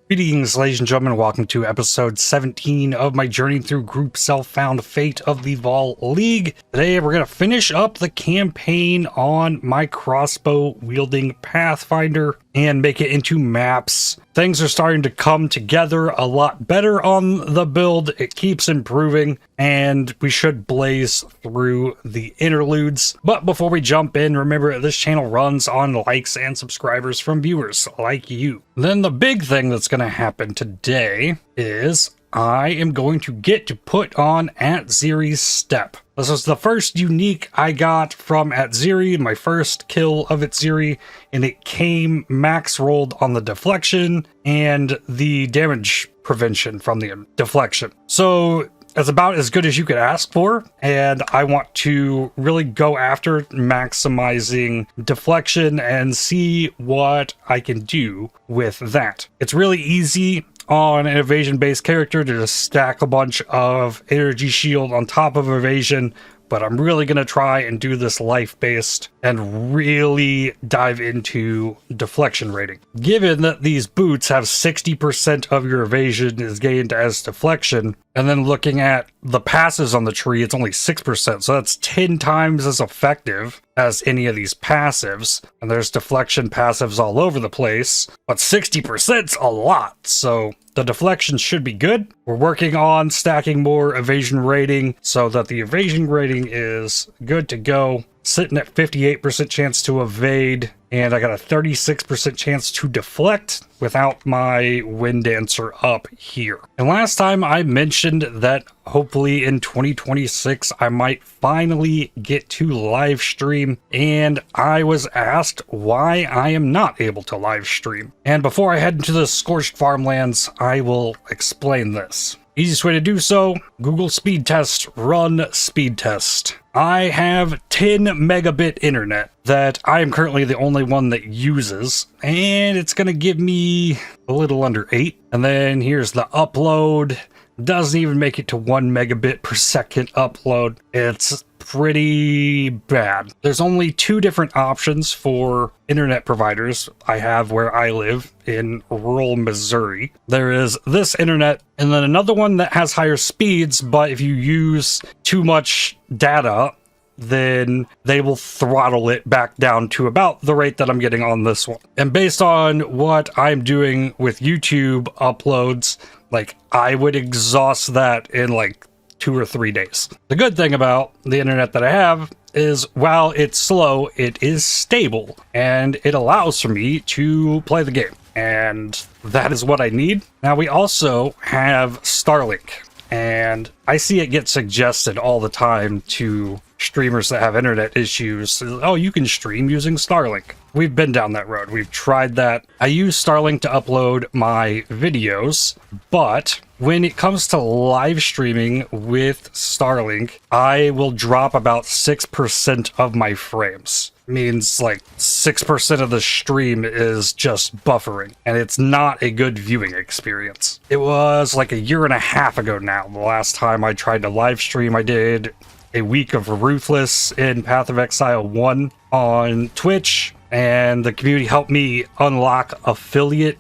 Greetings, ladies and gentlemen. Welcome to episode 17 of my journey through Group Self-Found Fate of the Vaal League. Today, we're going to finish up the campaign on my crossbow-wielding Pathfinder and make it into maps. Things are starting to come together a lot better on the build. It keeps improving, and we should blaze through the interludes. But before we jump in, remember this channel runs on likes and subscribers from viewers like you. Then the big thing that's going to happen today is I am going to get to put on Atziri's Step. This was the first unique I got from Atziri, my first kill of Atziri, and it came max rolled on the deflection and the damage prevention from the deflection. So it's about as good as you could ask for, and I want to really go after maximizing deflection and see what I can do with that. It's really easy on an evasion-based character to just stack a bunch of energy shield on top of evasion, but I'm really going to try and do this life-based and really dive into deflection rating. Given that these boots have 60% of your evasion is gained as deflection, and then looking at the passives on the tree, it's only 6%, so that's 10 times as effective as any of these passives. And there's deflection passives all over the place, but 60%'s a lot, so the deflection should be good. We're working on stacking more evasion rating so that the evasion rating is good to go. Sitting at 58% chance to evade, and I got a 36% chance to deflect without my Wind Dancer up here. And last time I mentioned that hopefully in 2026 I might finally get to live stream, and I was asked why I am not able to live stream. And before I head into the Scorched Farmlands, I will explain this. Easiest way to do so, Google speed test, run speed test. I have 10 megabit internet that I am currently the only one that uses, and it's going to give me a little under 8. And then here's the upload. Doesn't even make it to 1 megabit per second upload. It's pretty bad. There's only 2 different options for internet providers I have where I live in rural Missouri. There is this internet and then another one that has higher speeds, but if you use too much data, then they will throttle it back down to about the rate that I'm getting on this one. And based on what I'm doing with YouTube uploads, like, I would exhaust that in like 2 or 3 days. The good thing about the internet that I have is while it's slow, it is stable and it allows for me to play the game. And that is what I need. Now we also have Starlink, and I see it get suggested all the time to streamers that have internet issues. Oh, you can stream using Starlink. We've been down that road. We've tried that. I use Starlink to upload my videos, but when it comes to live streaming with Starlink, I will drop about 6% of my frames. Means like 6% of the stream is just buffering, and it's not a good viewing experience. It was like a year and a half ago now, the last time I tried to live stream. I did a week of Ruthless in Path of Exile 1 on Twitch, and the community helped me unlock affiliate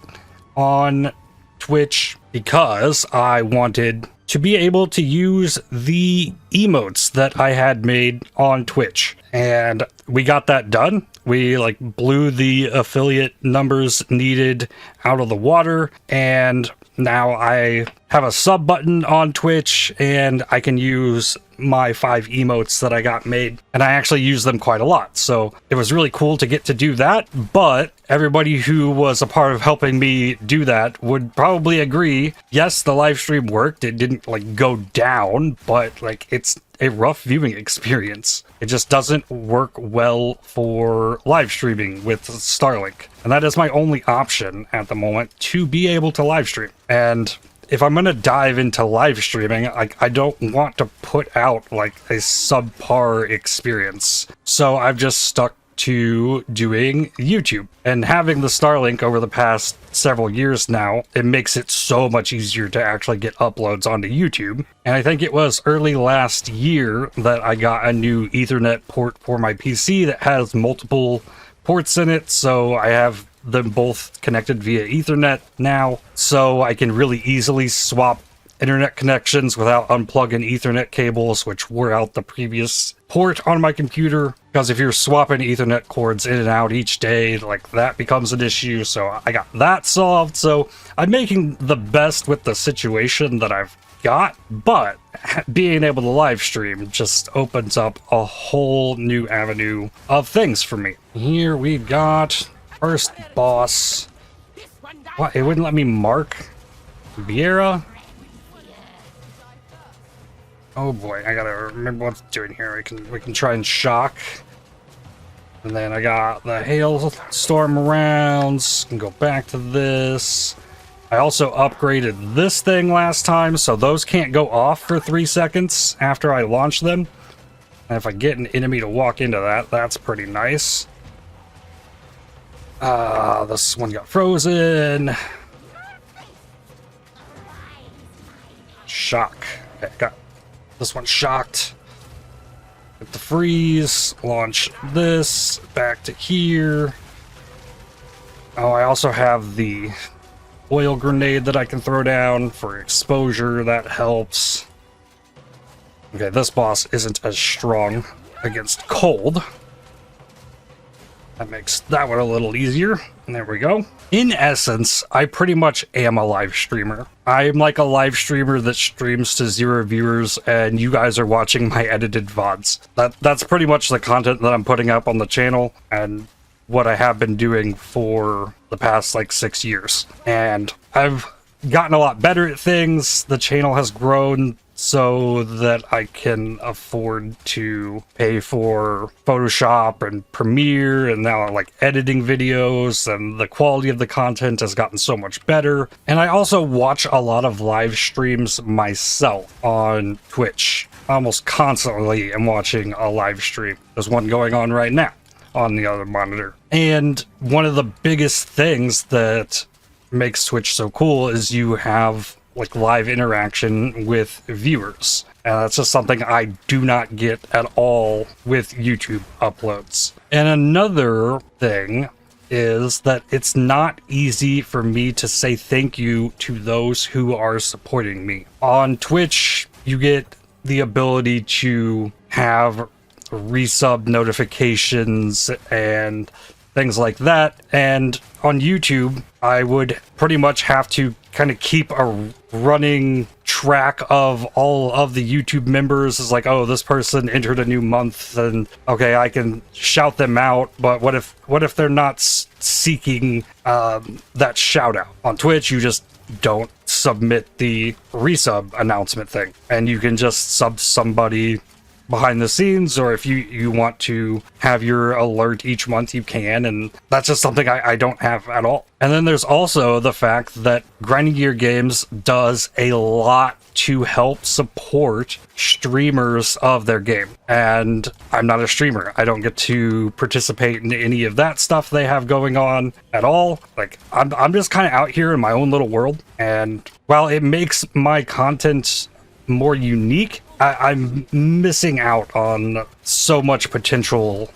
on Twitch because I wanted to be able to use the emotes that I had made on Twitch. And we got that done. We like blew the affiliate numbers needed out of the water, and now I have a sub button on Twitch and I can use my 5 emotes that I got made, and I actually use them quite a lot. So it was really cool to get to do that, but everybody who was a part of helping me do that would probably agree, yes, the live stream worked. It didn't like go down, but like it's a rough viewing experience. It just doesn't work well for live streaming with Starlink. And that is my only option at the moment to be able to live stream. And if I'm going to dive into live streaming, I don't want to put out like a subpar experience. So I've just stuck to doing YouTube. And having the Starlink over the past several years now, it makes it so much easier to actually get uploads onto YouTube. And I think it was early last year that I got a new Ethernet port for my PC that has multiple ports in it, so I have them both connected via Ethernet now, so I can really easily swap internet connections without unplugging Ethernet cables, which wore out the previous port on my computer. Because if you're swapping Ethernet cords in and out each day, like, that becomes an issue. So I got that solved. So I'm making the best with the situation that I've got, but being able to live stream just opens up a whole new avenue of things for me. Here we got first boss. What? It wouldn't let me mark Vieira? Oh boy, I gotta remember what I'm doing here. We can try and shock. And then I got the Hailstorm rounds. Can go back to this. I also upgraded this thing last time, so those can't go off for 3 seconds after I launch them. And if I get an enemy to walk into that, that's pretty nice. This one got frozen. Shock. Okay, got this one shocked. Get the freeze. Launch this. Back to here. Oh, I also have the oil grenade that I can throw down for exposure. That helps. Okay, this boss isn't as strong against cold. That makes that one a little easier. And there we go. In essence, I pretty much am a live streamer. I'm like a live streamer that streams to 0 viewers, and you guys are watching my edited VODs. That's pretty much the content that I'm putting up on the channel, and what I have been doing for the past, like, 6 years. And I've gotten a lot better at things. The channel has grown so that I can afford to pay for Photoshop and Premiere, and now like editing videos, and the quality of the content has gotten so much better. And I also watch a lot of live streams myself on Twitch. Almost constantly am watching a live stream. There's one going on right now on the other monitor. And one of the biggest things that makes Twitch so cool is you have like live interaction with viewers. And that's just something I do not get at all with YouTube uploads. And another thing is that it's not easy for me to say thank you to those who are supporting me. On Twitch, you get the ability to have resub notifications and things like that. And on YouTube, I would pretty much have to kind of keep a running track of all of the YouTube members. Is like, oh, this person entered a new month, and okay, I can shout them out, but what if they're not seeking that shout out? On Twitch, you just don't submit the resub announcement thing, and you can just sub somebody behind the scenes, or if you want to have your alert each month, you can, and that's just something I don't have at all. And then there's also the fact that Grinding Gear Games does a lot to help support streamers of their game, and I'm not a streamer. I don't get to participate in any of that stuff they have going on at all. Like, I'm just kind of out here in my own little world, and while it makes my content more unique, I'm missing out on so much potential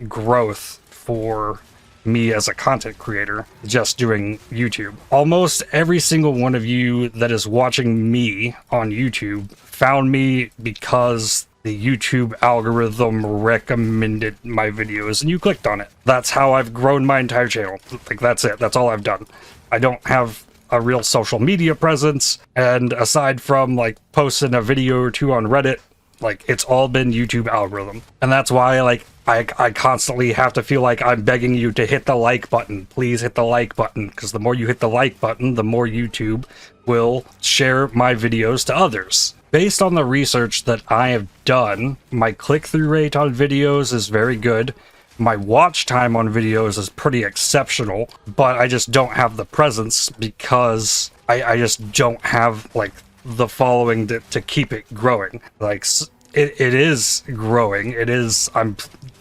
growth for me as a content creator just doing YouTube. Almost every single one of you that is watching me on YouTube found me because the YouTube algorithm recommended my videos and you clicked on it. That's how I've grown my entire channel. Like, that's it. That's all I've done. I don't have a real social media presence, and aside from like posting a video or two on Reddit, like, it's all been YouTube algorithm. And that's why, like, I constantly have to feel like I'm begging you to hit the like button. Please hit the like button, because the more you hit the like button, the more YouTube will share my videos to others. Based on the research that I have done, my click-through rate on videos is very good. My watch time on videos is pretty exceptional, but I just don't have the presence because I just don't have, like, the following to keep it growing. Like, it is growing. I'm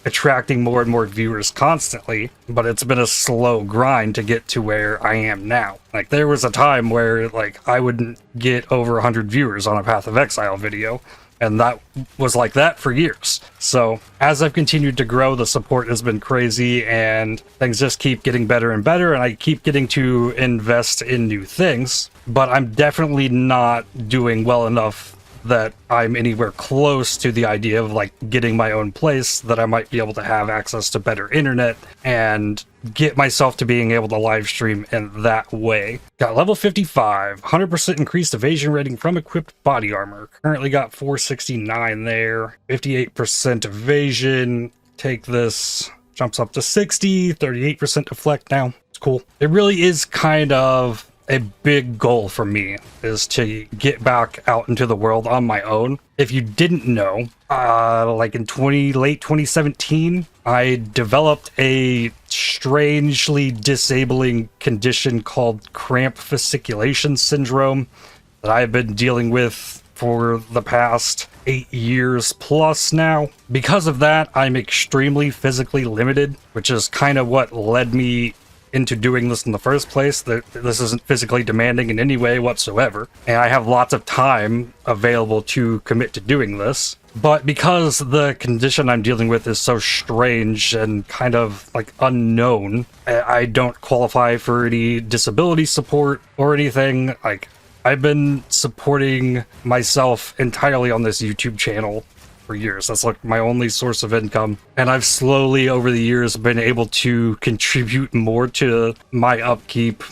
attracting more and more viewers constantly, but it's been a slow grind to get to where I am now. Like, there was a time where, like, I wouldn't get over 100 viewers on a Path of Exile video, And that was like that for years. So as I've continued to grow, the support has been crazy and things just keep getting better and better. And I keep getting to invest in new things, but I'm definitely not doing well enough that I'm anywhere close to the idea of like getting my own place that I might be able to have access to better internet and get myself to being able to live stream in that way. Got level 55, 100% increased evasion rating from equipped body armor. Currently got 469 there, 58% evasion. Take this, jumps up to 60, 38% deflect now. It's cool. It really is kind of a big goal for me, is to get back out into the world on my own. If you didn't know, like in late 2017, I developed a strangely disabling condition called cramp fasciculation syndrome that I've been dealing with for the past 8 years plus now. Because of that, I'm extremely physically limited, which is kind of what led me into doing this in the first place. This isn't physically demanding in any way whatsoever, and I have lots of time available to commit to doing this. But because the condition I'm dealing with is so strange and kind of like unknown, I don't qualify for any disability support or anything. Like, I've been supporting myself entirely on this YouTube channel for years. That's like my only source of income, and I've slowly over the years been able to contribute more to my upkeep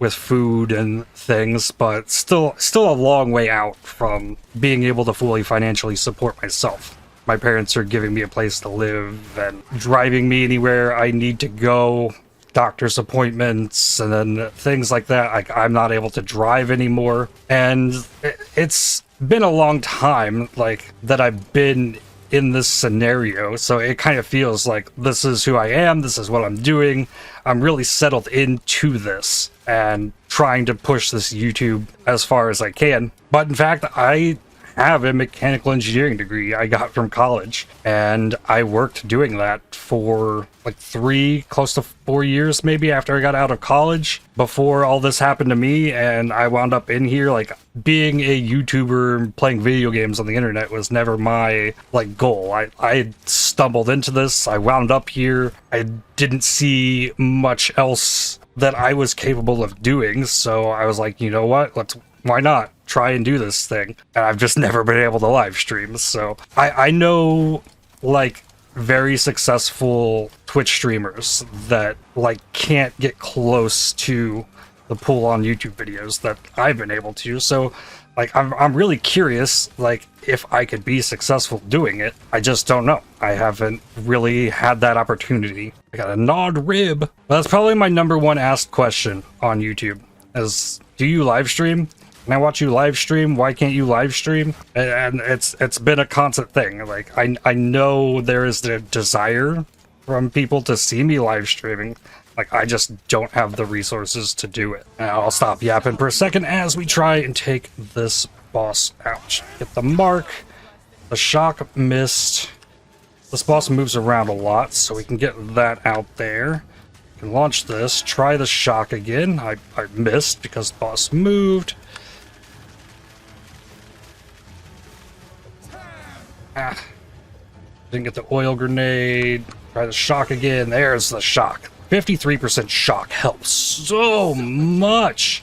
with food and things, but still a long way out from being able to fully financially support myself. My parents are giving me a place to live and driving me anywhere I need to go, doctor's appointments, and then things like that. Like, I'm not able to drive anymore, and it's been a long time like that I've been in this scenario, so it kind of feels like this is who I am, this is what I'm doing. I'm really settled into this and trying to push this YouTube as far as I can. But in fact, I have a mechanical engineering degree I got from college, and I worked doing that for like 3, close to 4 years maybe after I got out of college, before all this happened to me, and I wound up in here. Like, being a YouTuber playing video games on the internet was never my like goal. I stumbled into this, I wound up here, I didn't see much else that I was capable of doing, so I was like, you know what, why not try and do this thing? And I've just never been able to live stream. So I know like very successful Twitch streamers that like can't get close to the pool on YouTube videos that I've been able to. So like I'm really curious like if I could be successful doing it. I just don't know. I haven't really had that opportunity. I got a gnawed rib. Well, that's probably my #1 asked question on YouTube is, do you live stream? Can I watch you live stream? Why can't you live stream? And it's been a constant thing. Like, I know there is the desire from people to see me live streaming. Like, I just don't have the resources to do it. Now, I'll stop yapping for a second as we try and take this boss out. Get the mark. The shock missed. This boss moves around a lot, so we can get that out there. We can launch this. Try the shock again. I missed because the boss moved. Didn't get the oil grenade. Try the shock again. There's the shock. 53% shock helps so much.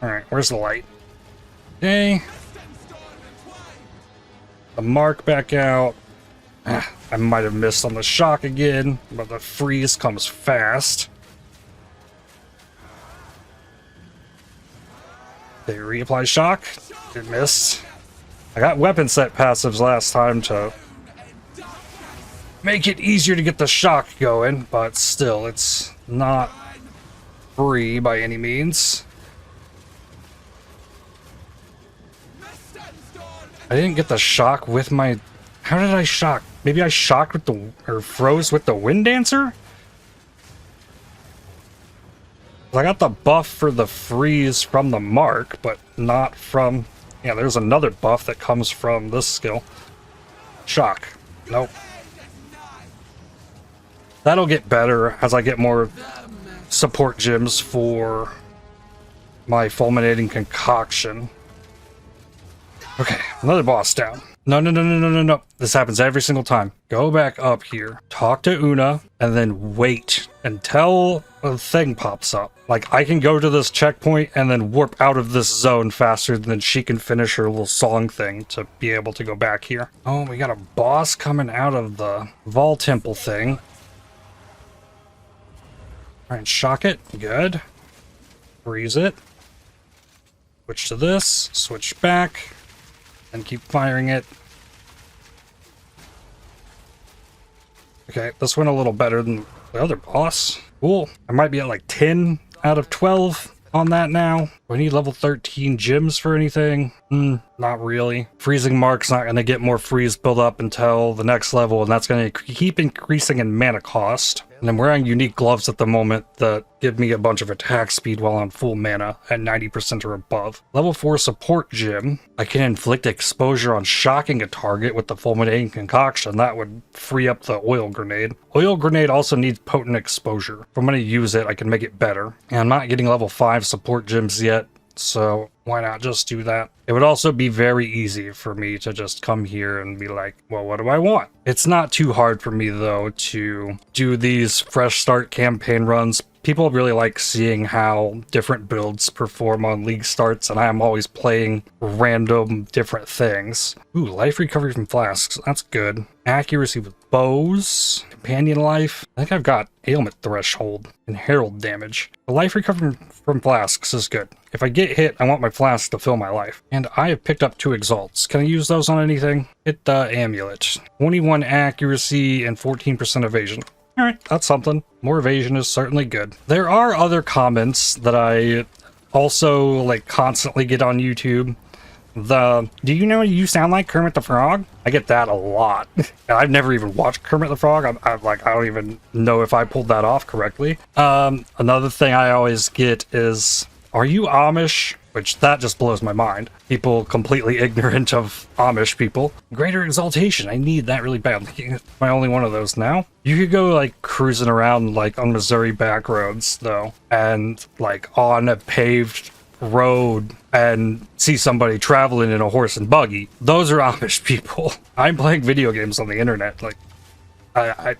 Alright, where's the light? Okay. The mark back out. I might have missed on the shock again, but the freeze comes fast. They reapply shock. It missed. I got weapon set passives last time to make it easier to get the shock going, but still, it's not free by any means. I didn't get the shock with my... How did I shock? Maybe I shocked with the... or froze with the Wind Dancer? I got the buff for the freeze from the mark, but not from... Yeah, there's another buff that comes from this skill. Shock. Nope. That'll get better as I get more support gems for my Fulminating Concoction. Okay, another boss down. No, no, no, no, no, no, no. This happens every single time. Go back up here, talk to Una, and then wait until a thing pops up. Like, I can go to this checkpoint and then warp out of this zone faster than she can finish her little song thing to be able to go back here. Oh, we got a boss coming out of the Vaal Temple thing. Alright, shock it. Good. Freeze it. Switch to this. Switch back. And keep firing it. Okay, this went a little better than the other boss. Cool. I might be at like 10 out of 12 on that now. Do I need level 13 gems for anything? Not really. Freezing Mark's not going to get more freeze build up until the next level, and that's going to keep increasing in mana cost. And I'm wearing unique gloves at the moment that give me a bunch of attack speed while on full mana at 90% or above. Level 4 support gem. I can inflict exposure on shocking a target with the Fulminating Concoction. That would free up the oil grenade. Oil grenade also needs potent exposure. If I'm going to use it, I can make it better. And I'm not getting level 5 support gems yet, so why not just do that? It would also be very easy for me to just come here and be like, well, what do I want? It's not too hard for me, though, to do these fresh start campaign runs. People really like seeing how different builds perform on league starts, and I'm always playing random different things. Ooh, life recovery from flasks. That's good. Accuracy with bows. Companion life. I think I've got ailment threshold and herald damage. The life recovery from flasks is good. If I get hit, I want my flask to fill my life. And I have picked up 2 exalts. Can I use those on anything? Hit the amulet. 21 accuracy and 14% evasion. Alright, that's something. More evasion is certainly good. There are other comments that I also like constantly get on YouTube. Do you know you sound like Kermit the Frog? I get that a lot. And I've never even watched Kermit the Frog. I don't even know if I pulled that off correctly. Another thing I always get is, are you Amish? Which, that just blows my mind. People completely ignorant of Amish people. Greater exaltation. I need that really badly. Am I only one of those now? You could go, like, cruising around, like, on Missouri back roads, though. And, like, on a paved road and see somebody traveling in a horse and buggy. Those are Amish people. I'm playing video games on the internet. Like, I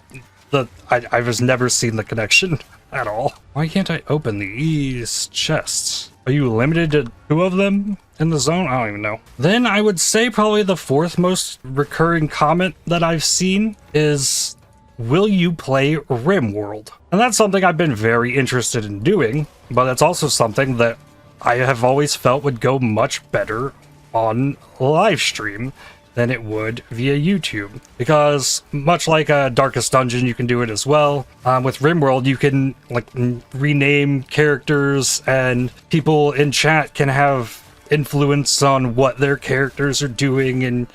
was never seen the connection at all. Why can't I open these chests? Are you limited to 2 of them in the zone? I don't even know. Then I would say probably the 4th most recurring comment that I've seen is, will you play RimWorld? And that's something I've been very interested in doing, but it's also something that I have always felt would go much better on live stream than it would via YouTube. Because much like a Darkest Dungeon, you can do it as well. With RimWorld, you can like rename characters, and people in chat can have influence on what their characters are doing, and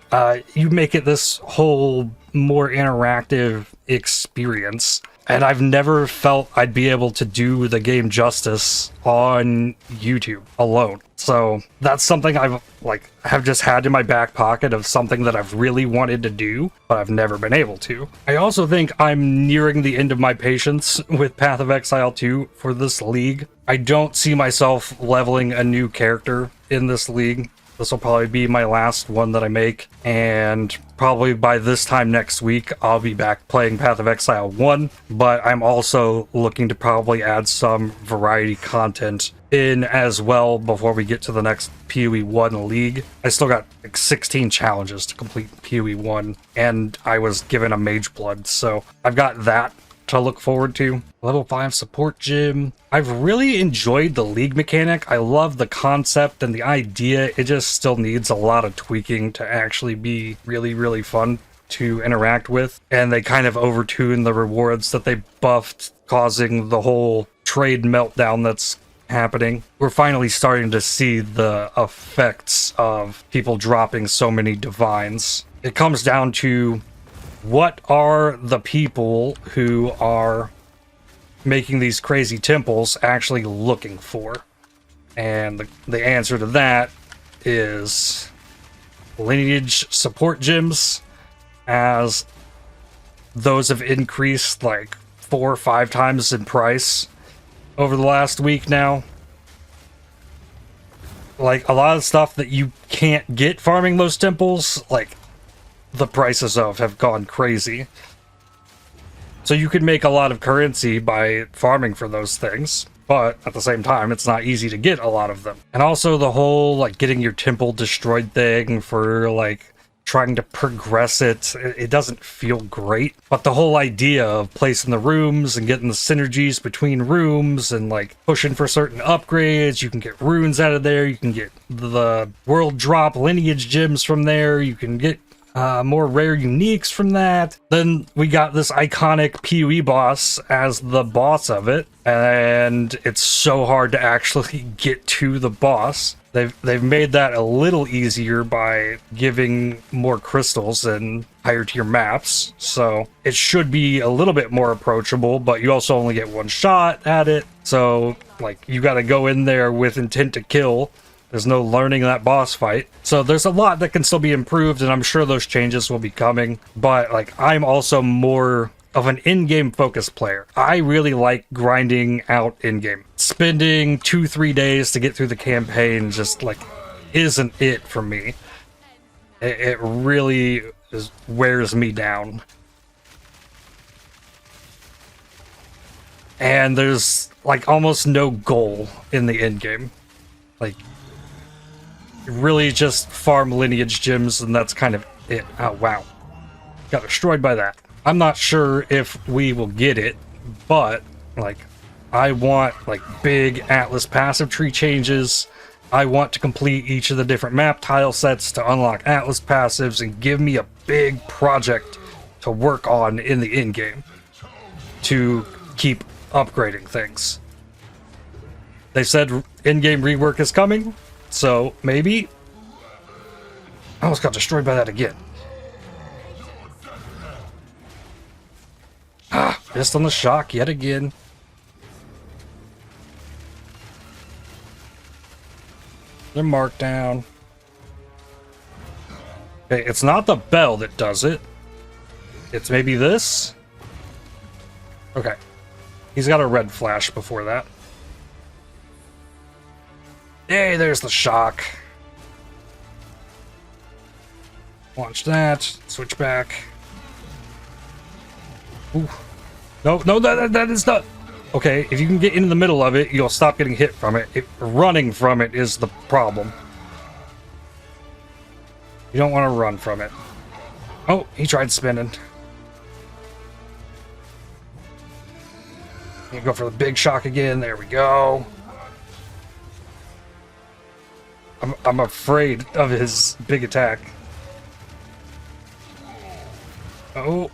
you make it this whole more interactive experience. And I've never felt I'd be able to do the game justice on YouTube alone. So that's something I've have just had in my back pocket of something that I've really wanted to do, but I've never been able to. I also think I'm nearing the end of my patience with Path of Exile 2 for this league. I don't see myself leveling a new character in this league. This will probably be my last one that I make, and probably by this time next week, I'll be back playing Path of Exile 1, but I'm also looking to probably add some variety content in as well before we get to the next PoE 1 league. I still got like 16 challenges to complete PoE 1, and I was given a Mage Blood, so I've got that to look forward to. Level 5 support gym. I've really enjoyed the league mechanic. I love the concept and the idea. It just still needs a lot of tweaking to actually be really, really fun to interact with. And they kind of overtune the rewards that they buffed, causing the whole trade meltdown that's happening. We're finally starting to see the effects of people dropping so many divines. It comes down to, what are the people who are making these crazy temples actually looking for? And the answer to that is lineage support gems, as those have increased like 4 or 5 times in price over the last week now. Like, a lot of stuff that you can't get farming those temples, like, the prices of have gone crazy. So you can make a lot of currency by farming for those things, but at the same time, it's not easy to get a lot of them. And also the whole, like, getting your temple destroyed thing for, like, trying to progress it doesn't feel great. But the whole idea of placing the rooms and getting the synergies between rooms and, like, pushing for certain upgrades, you can get runes out of there, you can get the world drop lineage gems from there, you can get more rare uniques from that. Then we got this iconic PoE boss as the boss of it, and it's so hard to actually get to the boss. They've made that a little easier by giving more crystals and higher tier maps, so it should be a little bit more approachable, but you also only get one shot at it, so like you gotta go in there with intent to kill. There's no learning that boss fight. So there's a lot that can still be improved, and I'm sure those changes will be coming. But, like, I'm also more of an in-game focused player. I really like grinding out in-game. Spending 2-3 days to get through the campaign just, like, isn't it for me. It really wears me down. And there's, like, almost no goal in the in-game. Like, really just farm lineage gems, and that's kind of it. Oh, wow. Got destroyed by that. I'm not sure if we will get it, but, like, I want, like, big Atlas passive tree changes. I want to complete each of the different map tile sets to unlock Atlas passives and give me a big project to work on in the in-game to keep upgrading things. They said in-game rework is coming. So, maybe? I almost got destroyed by that again. Ah, missed on the shock yet again. They're marked down. Okay, it's not the bell that does it. It's maybe this? Okay. He's got a red flash before that. Hey, there's the shock. Launch that. Switch back. Ooh. No, that is not... Okay, if you can get into the middle of it, you'll stop getting hit from it. Running from it is the problem. You don't want to run from it. Oh, he tried spinning. You go for the big shock again. There we go. I'm afraid of his big attack. Oh,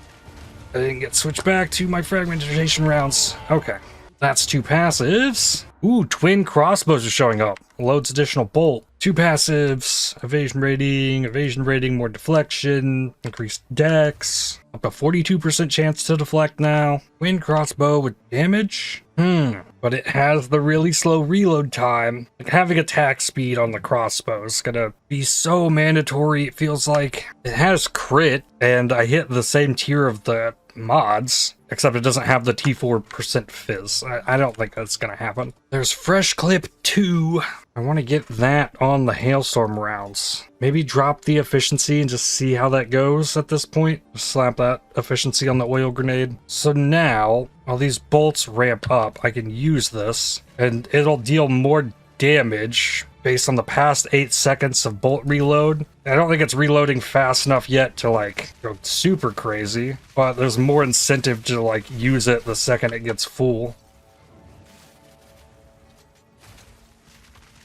I didn't get switched back to my fragmentation rounds. Okay, that's 2 passives. Ooh, twin crossbows are showing up. Loads additional bolt. 2 passives, evasion rating, more deflection, increased dex, up to 42% chance to deflect now. Twin crossbow with damage? But it has the really slow reload time. Like, having attack speed on the crossbow is gonna be so mandatory, it feels like. It has crit, and I hit the same tier of the mods, except it doesn't have the T4% fizz. I don't think that's gonna happen. There's Fresh Clip 2. I want to get that on the Hailstorm rounds. Maybe drop the efficiency and just see how that goes at this point. Slap that efficiency on the oil grenade. So now, while these bolts ramp up, I can use this, and it'll deal more damage based on the past 8 seconds of bolt reload. I don't think it's reloading fast enough yet to, like, go super crazy, but there's more incentive to, like, use it the second it gets full.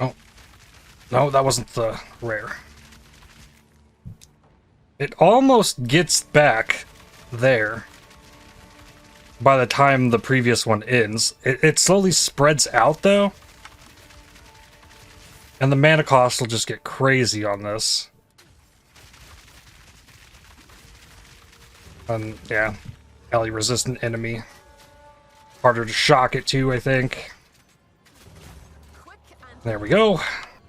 Oh. No, that wasn't the rare. It almost gets back there by the time the previous one ends. It slowly spreads out, though. And the mana cost will just get crazy on this. And yeah, ally resistant enemy. Harder to shock it too, I think. There we go.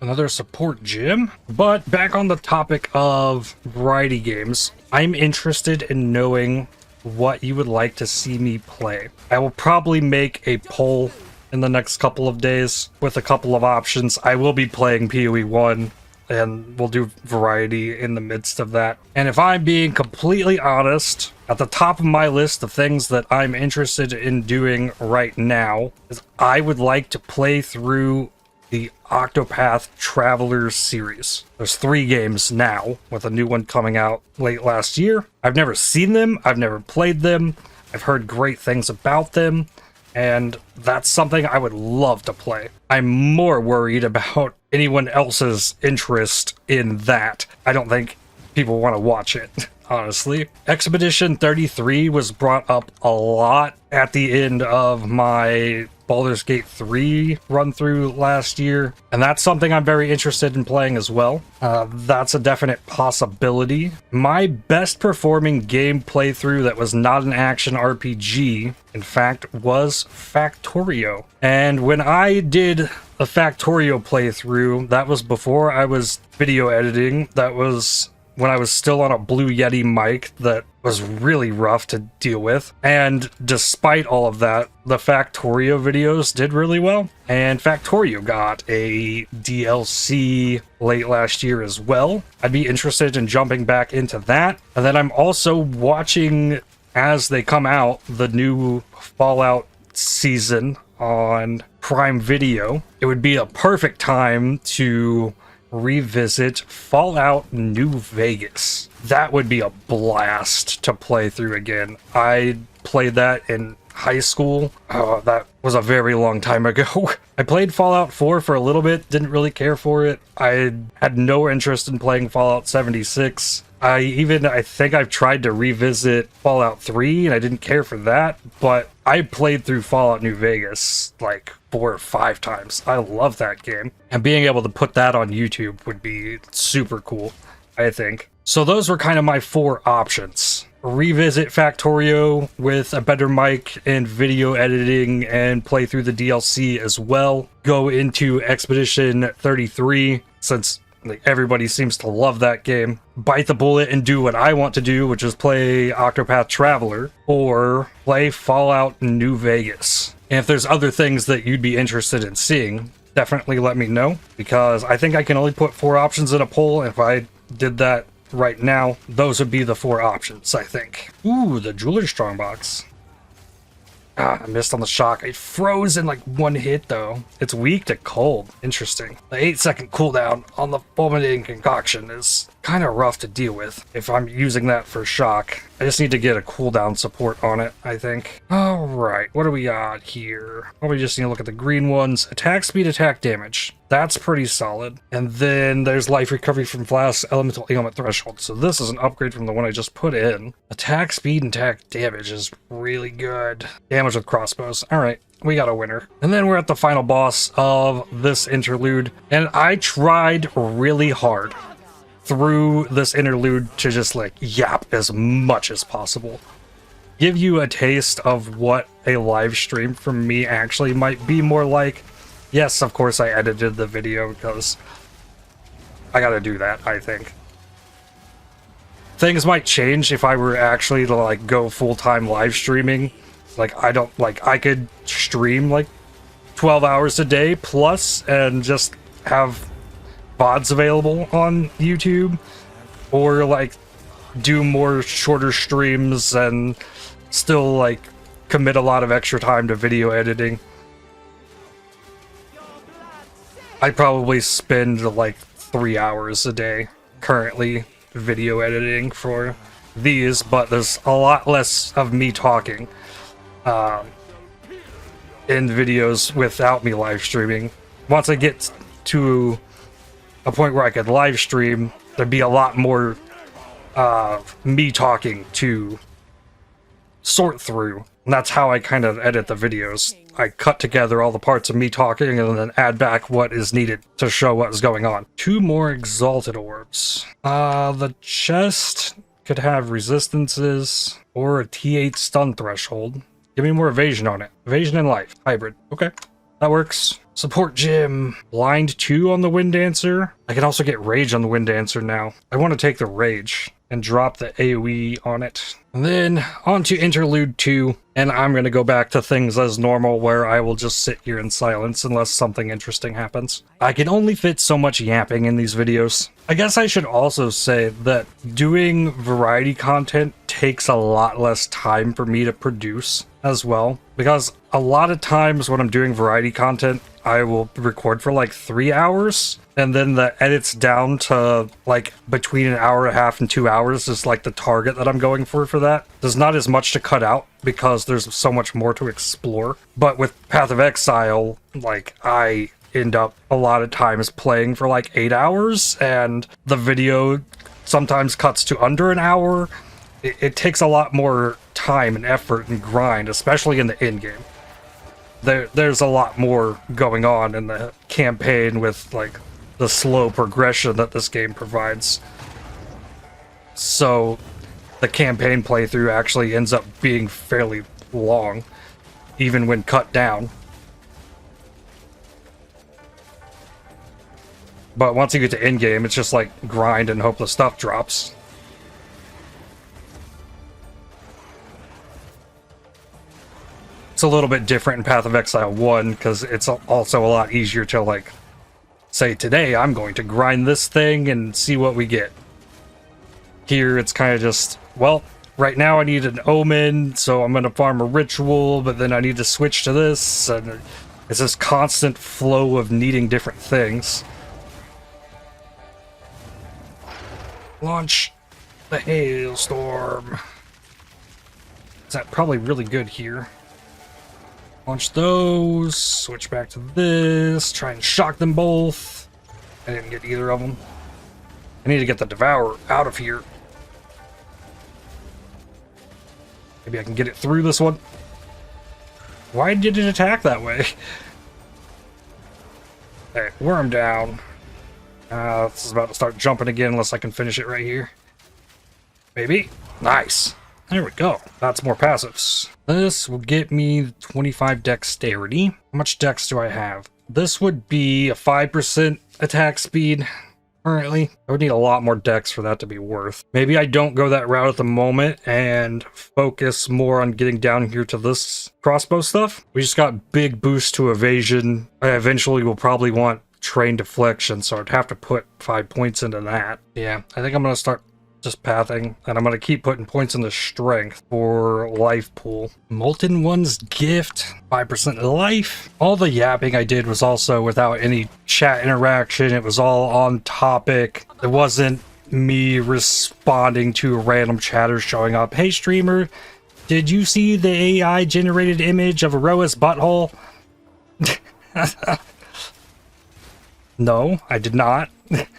Another support gem. But back on the topic of variety games, I'm interested in knowing what you would like to see me play. I will probably make a poll in the next couple of days with a couple of options. I will be playing PoE 1. and we'll do variety in the midst of that. And if I'm being completely honest, at the top of my list of things that I'm interested in doing right now is I would like to play through the Octopath Traveler series. There's 3 games now, with a new one coming out late last year. I've never seen them, I've never played them, I've heard great things about them, and that's something I would love to play. I'm more worried about anyone else's interest in that. I don't think people want to watch it, honestly. Expedition 33 was brought up a lot at the end of my Baldur's Gate 3 run through last year, and that's something I'm very interested in playing as well. That's a definite possibility. My best performing game playthrough that was not an action RPG, in fact, was Factorio. And when I did a Factorio playthrough, that was before I was video editing. That was when I was still on a Blue Yeti mic that was really rough to deal with. And despite all of that, the Factorio videos did really well. And Factorio got a DLC late last year as well. I'd be interested in jumping back into that. And then I'm also watching, as they come out, the new Fallout season on Prime Video. It would be a perfect time to revisit Fallout New Vegas. That would be a blast to play through again. I played that in high school. Oh, that was a very long time ago. I played Fallout 4 for a little bit, didn't really care for it. I had no interest in playing Fallout 76. I think I've tried to revisit Fallout 3 and I didn't care for that, but I played through Fallout New Vegas like 4 or 5 times. I love that game. And being able to put that on YouTube would be super cool, I think. So those were kind of my 4 options. Revisit Factorio with a better mic and video editing and play through the DLC as well. Go into Expedition 33 since everybody seems to love that game. Bite the bullet and do what I want to do, which is play Octopath Traveler or play Fallout New Vegas. And if there's other things that you'd be interested in seeing, definitely let me know, because I think I can only put 4 options in a poll. If I did that right now, those would be the 4 options, I think. Ooh, the Jeweler's Strongbox. I missed on the shock. It froze in like 1 hit though. It's weak to cold. Interesting. The 8-second cooldown on the Fulminating Concoction is kind of rough to deal with if I'm using that for shock. I just need to get a cooldown support on it, I think. Alright, what do we got here? Probably just need to look at the green ones. Attack speed, attack damage. That's pretty solid. And then there's life recovery from flask, elemental ailment threshold. So this is an upgrade from the one I just put in. Attack speed and attack damage is really good. Damage with crossbows. Alright, we got a winner. And then we're at the final boss of this interlude. And I tried really hard through this interlude to just like yap as much as possible. Give you a taste of what a live stream from me actually might be more like. Yes, of course I edited the video because I gotta do that, I think. Things might change if I were actually to like go full-time live streaming. Like I could stream like 12 hours a day plus and just have VODs available on YouTube, or like do more shorter streams and still like commit a lot of extra time to video editing. I probably spend like 3 hours a day currently video editing for these, but there's a lot less of me talking in videos without me live streaming. Once I get to a point where I could live stream, there'd be a lot more me talking to sort through. And that's how I kind of edit the videos. I cut together all the parts of me talking and then add back what is needed to show what is going on. 2 more exalted orbs. The chest could have resistances or a T8 stun threshold. Give me more evasion on it. Evasion and life. Hybrid. Okay. That works. Support gym. Blind 2 on the Wind Dancer. I can also get Rage on the Wind Dancer now. I want to take the Rage and drop the AoE on it. And then on to Interlude 2, and I'm going to go back to things as normal where I will just sit here in silence unless something interesting happens. I can only fit so much yapping in these videos. I guess I should also say that doing variety content takes a lot less time for me to produce as well, because a lot of times when I'm doing variety content, I will record for like 3 hours, and then the edits down to like between an hour and a half and 2 hours is like the target that I'm going for that. There's not as much to cut out because there's so much more to explore. But with Path of Exile, like I end up a lot of times playing for like 8 hours, and the video sometimes cuts to under an hour. It takes a lot more time and effort and grind, especially in the end game. There's a lot more going on in the campaign with like the slow progression that this game provides. So the campaign playthrough actually ends up being fairly long, even when cut down. But once you get to end game, it's just like grind and hope the stuff drops. It's a little bit different in Path of Exile 1, because it's also a lot easier to, like, say, today I'm going to grind this thing and see what we get. Here, it's kind of just, well, right now I need an omen, so I'm going to farm a ritual, but then I need to switch to this, and it's this constant flow of needing different things. Launch the Hailstorm. Is that probably really good here? Launch those, switch back to this, try and shock them both. I didn't get either of them. I need to get the Devourer out of here. Maybe I can get it through this one. Why did it attack that way? Hey, worm down. This is about to start jumping again unless I can finish it right here. Maybe. Nice. There we go. That's more passives. This will get me 25 dexterity. How much dex do I have? This would be a 5% attack speed currently. I would need a lot more dex for that to be worth. Maybe I don't go that route at the moment and focus more on getting down here to this crossbow stuff. We just got big boost to evasion. I eventually will probably want train deflection, so I'd have to put 5 points into that. Yeah, I think I'm going to start just pathing, and I'm going to keep putting points into strength for life pool. Molten One's Gift, 5% life. All the yapping I did was also without any chat interaction. It was all on topic. It wasn't me responding to random chatter showing up. Hey streamer, did you see the AI generated image of a Roa's butthole? No, I did not.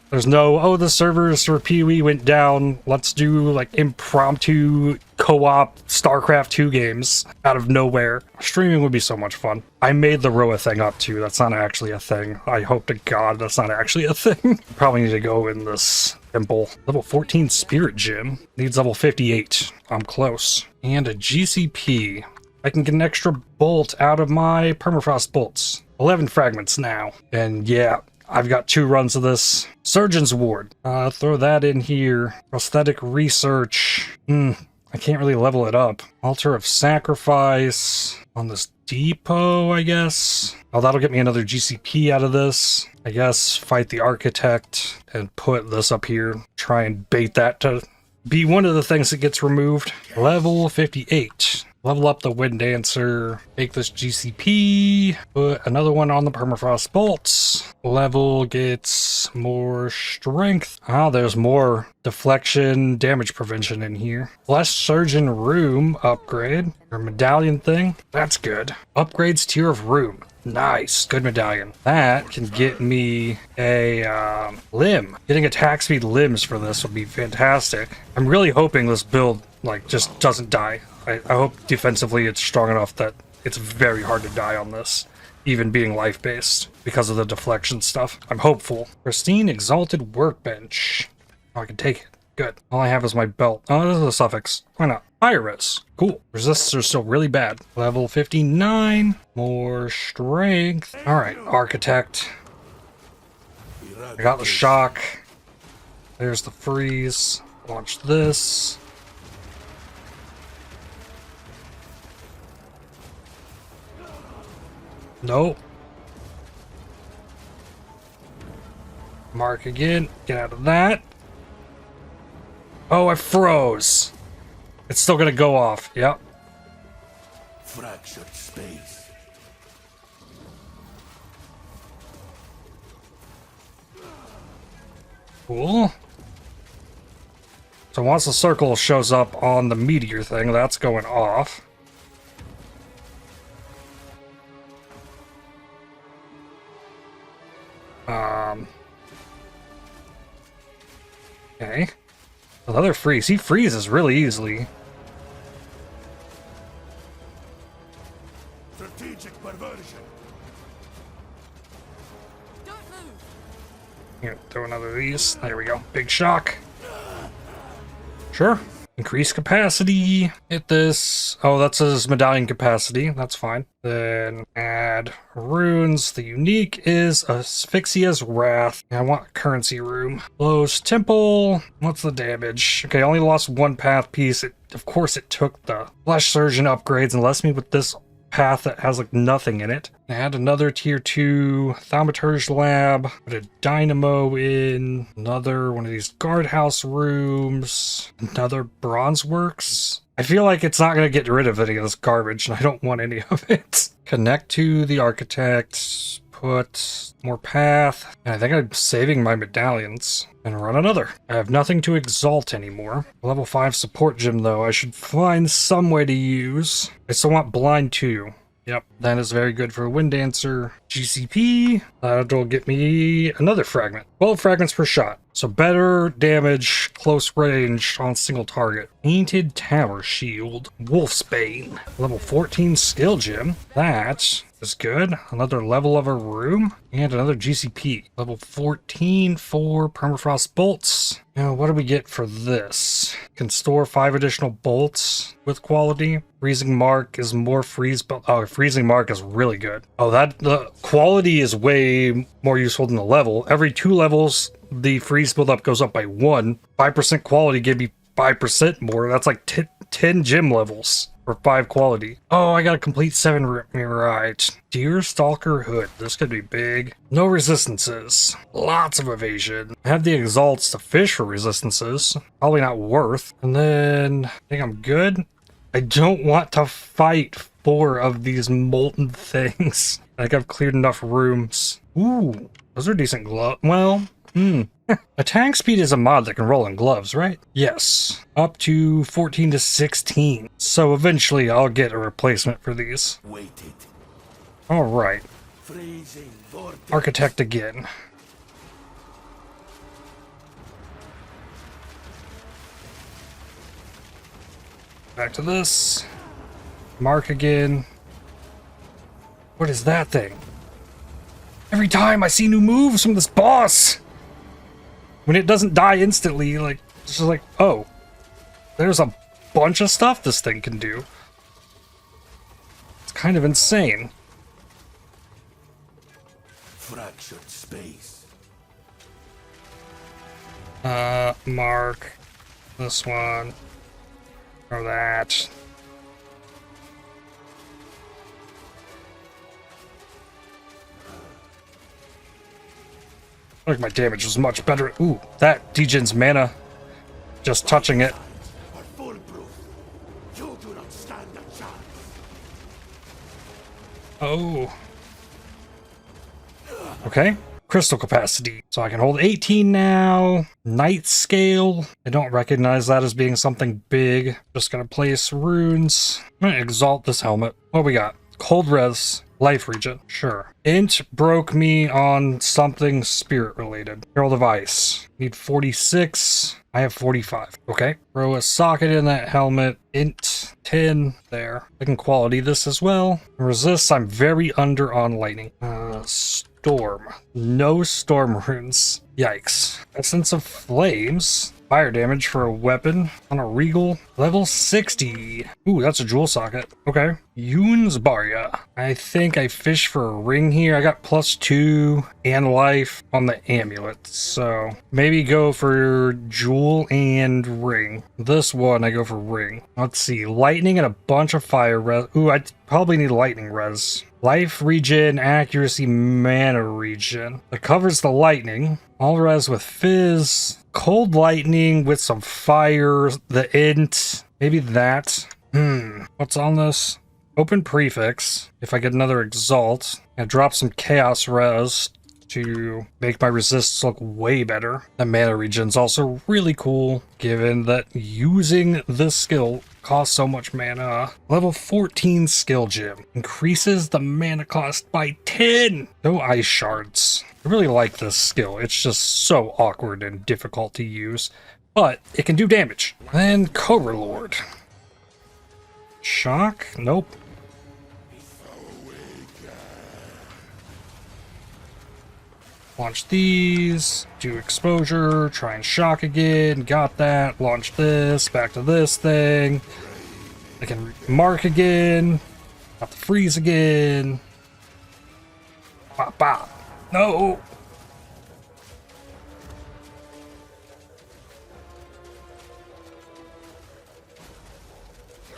There's no, oh, the servers for PoE went down. Let's do like impromptu co-op StarCraft 2 games out of nowhere. Streaming would be so much fun. I made the Roa thing up too. That's not actually a thing. I hope to God that's not actually a thing. Probably need to go in this temple. Level 14 Spirit Gem. Needs level 58. I'm close. And a GCP. I can get an extra bolt out of my Permafrost bolts. 11 fragments now. And yeah, I've got 2 runs of this. Surgeon's Ward. Throw that in here. Prosthetic Research. I can't really level it up. Altar of Sacrifice. On this depot, I guess. Oh, that'll get me another GCP out of this. I guess fight the Architect and put this up here. Try and bait that to be one of the things that gets removed. Level 58. Level up the Wind Dancer, take this GCP, put another one on the Permafrost Bolts. Level gets more strength. Ah, there's more deflection, damage prevention in here. Less Surgeon Room upgrade, or medallion thing. That's good. Upgrades tier of room. Nice, good medallion. That can get me a limb. Getting attack speed limbs for this would be fantastic. I'm really hoping this build like just doesn't die. I hope defensively it's strong enough that it's very hard to die on this, even being life-based, because of the deflection stuff. I'm hopeful. Pristine Exalted Workbench. Oh, I can take it. Good. All I have is my belt. Oh, this is a suffix. Why not? Iris. Cool. Resists are still really bad. Level 59. More strength. Alright, Architect. I got the shock. There's the freeze. Launch this. Nope. Mark again. Get out of that. Oh, I froze. It's still gonna go off. Yep. Fractured space. Cool. So once the circle shows up on the meteor thing, that's going off. Okay. Another freeze. He freezes really easily. Strategic perversion. Don't move. Here, throw another of these. There we go. Big shock. Sure. Increase capacity. Hit this. Oh, that's his medallion capacity. That's fine. Then add runes. The unique is Asphyxia's Wrath. I want currency room. Blows Temple. What's the damage? Okay, I only lost one path piece. Of course, it took the Flesh Surgeon upgrades and left me with this path that has like nothing in it. Add another tier 2 thaumaturge lab, put a dynamo in, another one of these guardhouse rooms, another bronze works. I feel like it's not going to get rid of any of this garbage and I don't want any of it. Connect to the architect, put more path, and I think I'm saving my medallions and run another. I have nothing to exalt anymore. Level 5 support gem though, I should find some way to use. I still want blind 2. Yep, that is very good for a Wind Dancer. GCP, that'll get me another fragment. 12 fragments per shot. So better damage, close range on single target. Painted Tower Shield. Wolfsbane. Level 14 skill gem. That is good. Another level of a room. And another GCP. Level 14 for Permafrost Bolts. Now, what do we get for this? Can store 5 additional bolts with quality. Freezing Mark is more freeze, but oh, Freezing Mark is really good. Oh, the quality is way more useful than the level. Every 2 levels, the freeze buildup goes up by 1. 5% quality gave me 5% more. That's like 10 gym levels for 5 quality. Oh, I got a complete 7 right. Deer Stalker Hood. This could be big. No resistances. Lots of evasion. I have the exalts to fish for resistances. Probably not worth. And then I think I'm good. I don't want to fight 4 of these molten things. I think I've cleared enough rooms. Ooh, those are decent gloves. Well, attack speed is a mod that can roll in gloves, right? Yes, up to 14 to 16. So eventually I'll get a replacement for these. Waited. All right. Freezing vortex. Architect again. Back to this. Mark again. What is that thing? Every time I see new moves from this boss, when it doesn't die instantly, like, it's just like, oh, there's a bunch of stuff this thing can do. It's kind of insane. Fractured space. Mark. This one. Or that. I think my damage was much better. Ooh, that degens mana. Just touching it. Are foolproof. You do not stand a chance. Oh. Okay. Crystal capacity. So I can hold 18 now. Night scale. I don't recognize that as being something big. Just gonna place runes. I'm gonna exalt this helmet. What we got? Cold res. Life regen. Sure. Int broke me on something spirit related. Herald of Ice. Need 46. I have 45. Okay. Throw a socket in that helmet. Int 10. There. I can quality this as well. Resist. I'm very under on lightning. Storm. No storm runes. Yikes. Essence of Flames. Fire damage for a weapon on a regal. Level 60. Ooh, that's a jewel socket. Okay. Yoon's Barya. I think I fish for a ring here. I got +2 and life on the amulet. So maybe go for jewel and ring. This one I go for ring. Let's see. Lightning and a bunch of fire res. Ooh, I probably need lightning res. Life regen, accuracy, mana regen. It covers the lightning. All res with fizz. Cold lightning with some fire. The int. Maybe that. What's on this? Open prefix. If I get another exalt. And drop some chaos res to make my resists look way better. The mana regen's also really cool, given that using this skill costs so much mana. Level 14 skill gem. Increases the mana cost by 10! No ice shards. I really like this skill. It's just so awkward and difficult to use, but it can do damage. Then Cobra Lord. Shock? Nope. Launch these, do exposure, try and shock again, got that, launch this, back to this thing. I can mark again, got the freeze again. Bop, bop. No!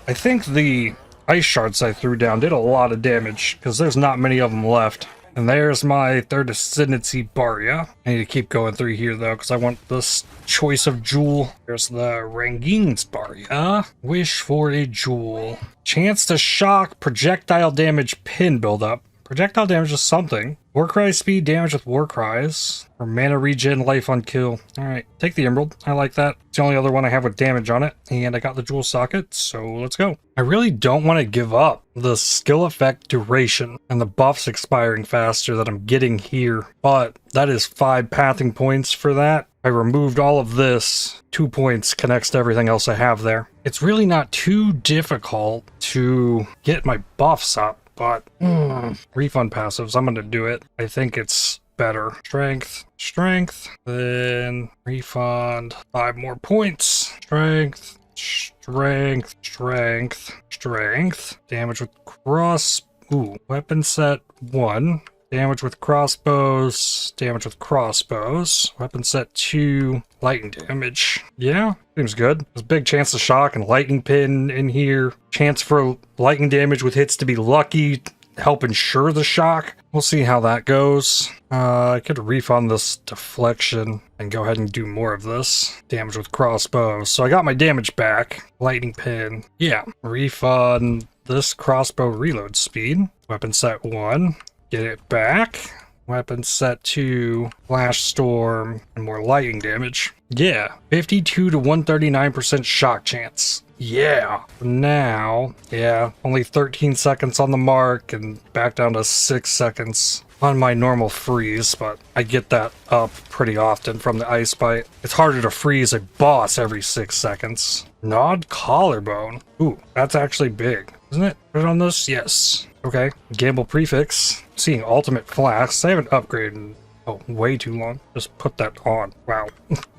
I think the ice shards I threw down did a lot of damage, because there's not many of them left. And there's my third Ascendancy Barya. I need to keep going through here though, because I want this choice of jewel. There's the Rangin's Barya. Wish for a jewel. Chance to shock, projectile damage, pin buildup. Projectile damage is something. Warcry speed, damage with Warcries. Or mana regen, life on kill. Alright, take the emerald. I like that. It's the only other one I have with damage on it. And I got the jewel socket, so let's go. I really don't want to give up the skill effect duration and the buffs expiring faster that I'm getting here. But that is 5 pathing points for that. I removed all of this. 2 points connects to everything else I have there. It's really not too difficult to get my buffs up. But refund passives, I'm gonna do it. I think it's better. Strength, then refund 5 more points. Strength. Damage with weapon set 1. Damage with crossbows. Weapon set 2. Lightning damage. Yeah, seems good. There's a big chance to shock and lightning pin in here. Chance for lightning damage with hits to be lucky. Help ensure the shock. We'll see how that goes. I could refund this deflection and go ahead and do more of this. Damage with crossbows. So I got my damage back. Lightning pin. Yeah. Refund this crossbow reload speed. Weapon set 1. Get it back. Weapon set 2, flash storm, and more lightning damage. Yeah, 52 to 139% shock chance. Yeah. Now, only 13 seconds on the mark and back down to 6 seconds on my normal freeze, but I get that up pretty often from the ice bite. It's harder to freeze a boss every 6 seconds. Gnawed collarbone. Ooh, that's actually big, isn't it? Put it on this? Yes. Okay. Gamble prefix. Seeing ultimate flasks. I haven't upgraded in way too long. Just put that on. Wow.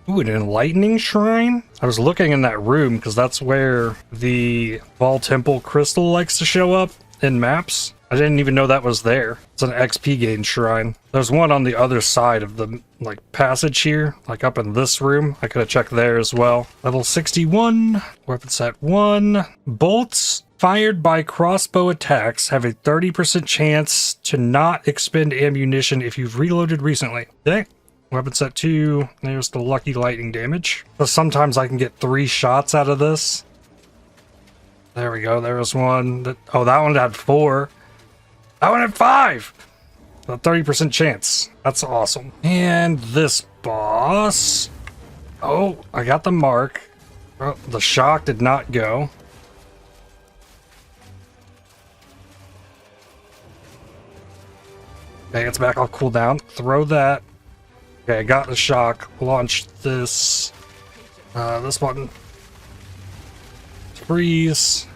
Ooh, an enlightening shrine? I was looking in that room because that's where the Vaal Temple crystal likes to show up in maps. I didn't even know that was there. It's an XP gain shrine. There's one on the other side of the passage here, like up in this room. I could have checked there as well. Level 61, weapon set 1. Bolts fired by crossbow attacks have a 30% chance to not expend ammunition if you've reloaded recently. Okay. Weapon set 2. There's the lucky lightning damage. So sometimes I can get 3 shots out of this. There we go. There was one. That one had 4. That one had 5! A 30% chance. That's awesome. And this boss. Oh, I got the mark. Oh, the shock did not go. Okay, it's back. I'll cool down. Throw that. Okay, I got the shock. Launch this. This button. Freeze.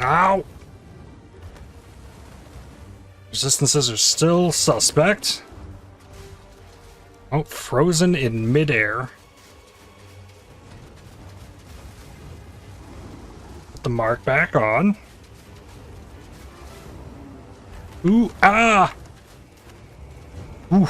Ow! Resistances are still suspect. Oh, frozen in midair. Put the mark back on. Ooh, ah! Ooh.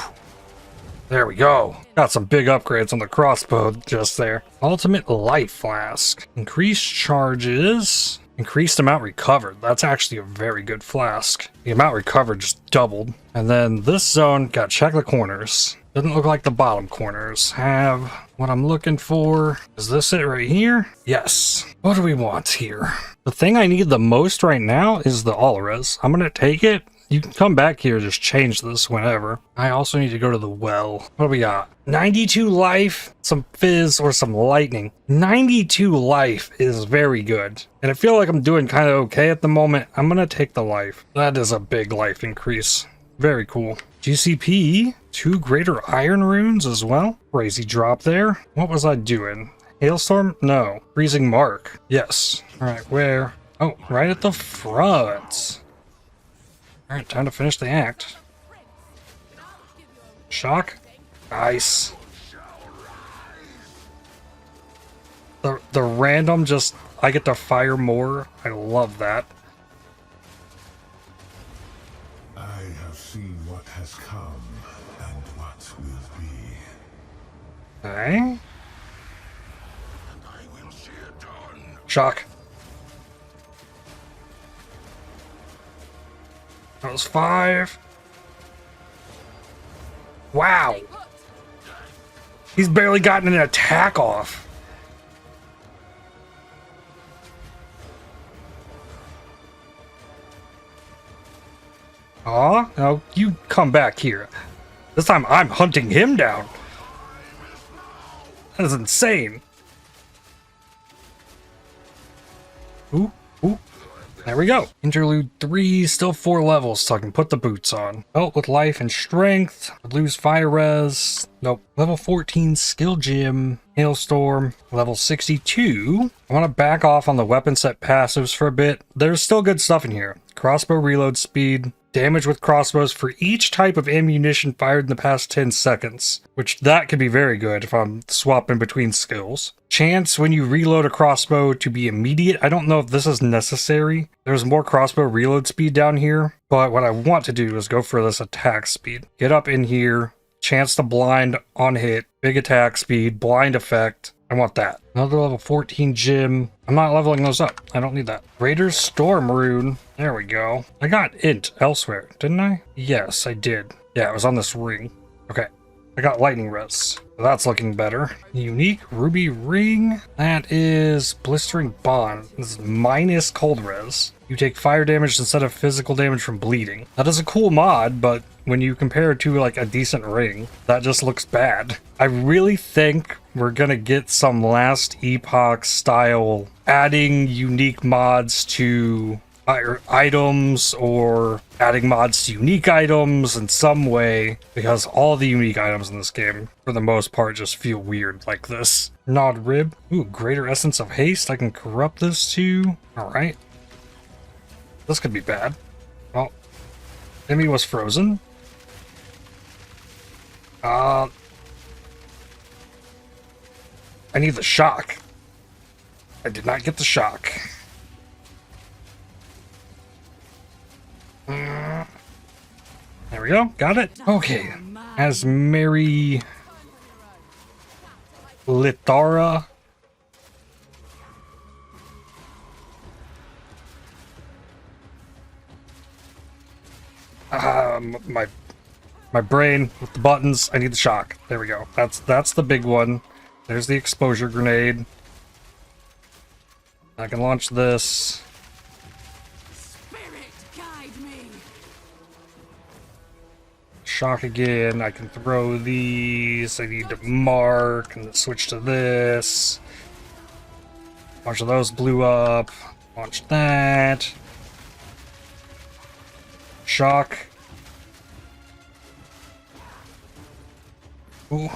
There we go. Got some big upgrades on the crossbow just there. Ultimate Life Flask. Increased charges. Increased amount recovered. That's actually a very good flask. The amount recovered just doubled. And then this zone got check the corners. Doesn't look like the bottom corners have what I'm looking for. Is this it right here? Yes. What do we want here? The thing I need the most right now is the All-Res. I'm gonna take it. You can come back here, just change this whenever. I also need to go to the well. What do we got? 92 life, some fizz, or some lightning. 92 life is very good. And I feel like I'm doing kind of okay at the moment. I'm gonna take the life. That is a big life increase. Very cool. GCP, 2 greater iron runes as well. Crazy drop there. What was I doing? Hailstorm? No. Freezing mark. Yes. All right, where? Oh, right at the front. All right, time to finish the act. Shock. Nice. The random just, I get to fire more. I love that. I have seen what has come and what will be. Okay. And I will see it done. Shock. That was 5. Wow. He's barely gotten an attack off. Aw, no, you come back here. This time I'm hunting him down. That is insane. Ooh, ooh. There we go. Interlude 3, still 4 levels, so I can put the boots on. Belt with life and strength. Lose fire res. Nope. Level 14 skill gym. Hailstorm. Level 62. I want to back off on the weapon set passives for a bit. There's still good stuff in here. Crossbow reload speed. Damage with crossbows for each type of ammunition fired in the past 10 seconds, which that could be very good if I'm swapping between skills. Chance when you reload a crossbow to be immediate. I don't know if this is necessary. There's more crossbow reload speed down here, but what I want to do is go for this attack speed. Get up in here, chance to blind on hit, big attack speed, blind effect. I want that. Another level 14 gym. I'm not leveling those up. I don't need that. Raider's Storm Rune. There we go. I got int elsewhere, didn't I? Yes, I did. Yeah, it was on this ring. Okay. I got lightning res. That's looking better. Unique ruby ring. That is blistering bond. This is minus cold res. You take fire damage instead of physical damage from bleeding. That is a cool mod, but when you compare it to like a decent ring, that just looks bad. I really think we're gonna get some last epoch style adding unique mods to items or adding mods to unique items in some way, because all the unique items in this game for the most part just feel weird like this. Nod rib. Ooh, greater essence of haste. I can corrupt this too. All right. This could be bad. Well, enemy was frozen. I need the shock. I did not get the shock. There we go. Got it. Okay. As Mary Litara. My brain with the buttons. I need the shock. There we go. That's the big one. There's the exposure grenade. I can launch this. Spirit, guide me. Shock again. I can throw these. I need to mark and switch to this. A bunch of those blew up. Launch that. Shock. Ooh.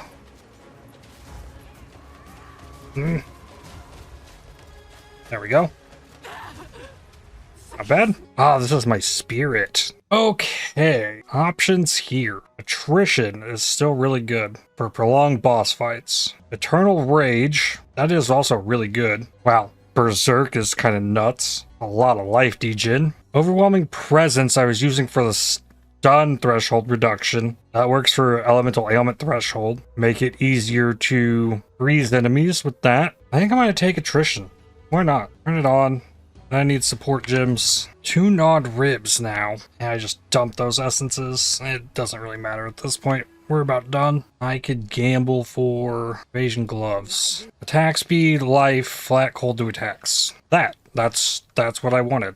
There we go. Not bad. Ah, this is my spirit. Okay. Options here. Attrition is still really good for prolonged boss fights. Eternal Rage. That is also really good. Wow. Berserk is kind of nuts. A lot of life degen. Overwhelming Presence I was using for the Stun threshold reduction. That works for elemental ailment threshold. Make it easier to freeze enemies with that. I think I'm going to take attrition. Why not? Turn it on. I need support gems. 2 gnawed ribs now. And I just dumped those essences. It doesn't really matter at this point. We're about done. I could gamble for evasion gloves. Attack speed, life, flat cold to attacks. That's what I wanted.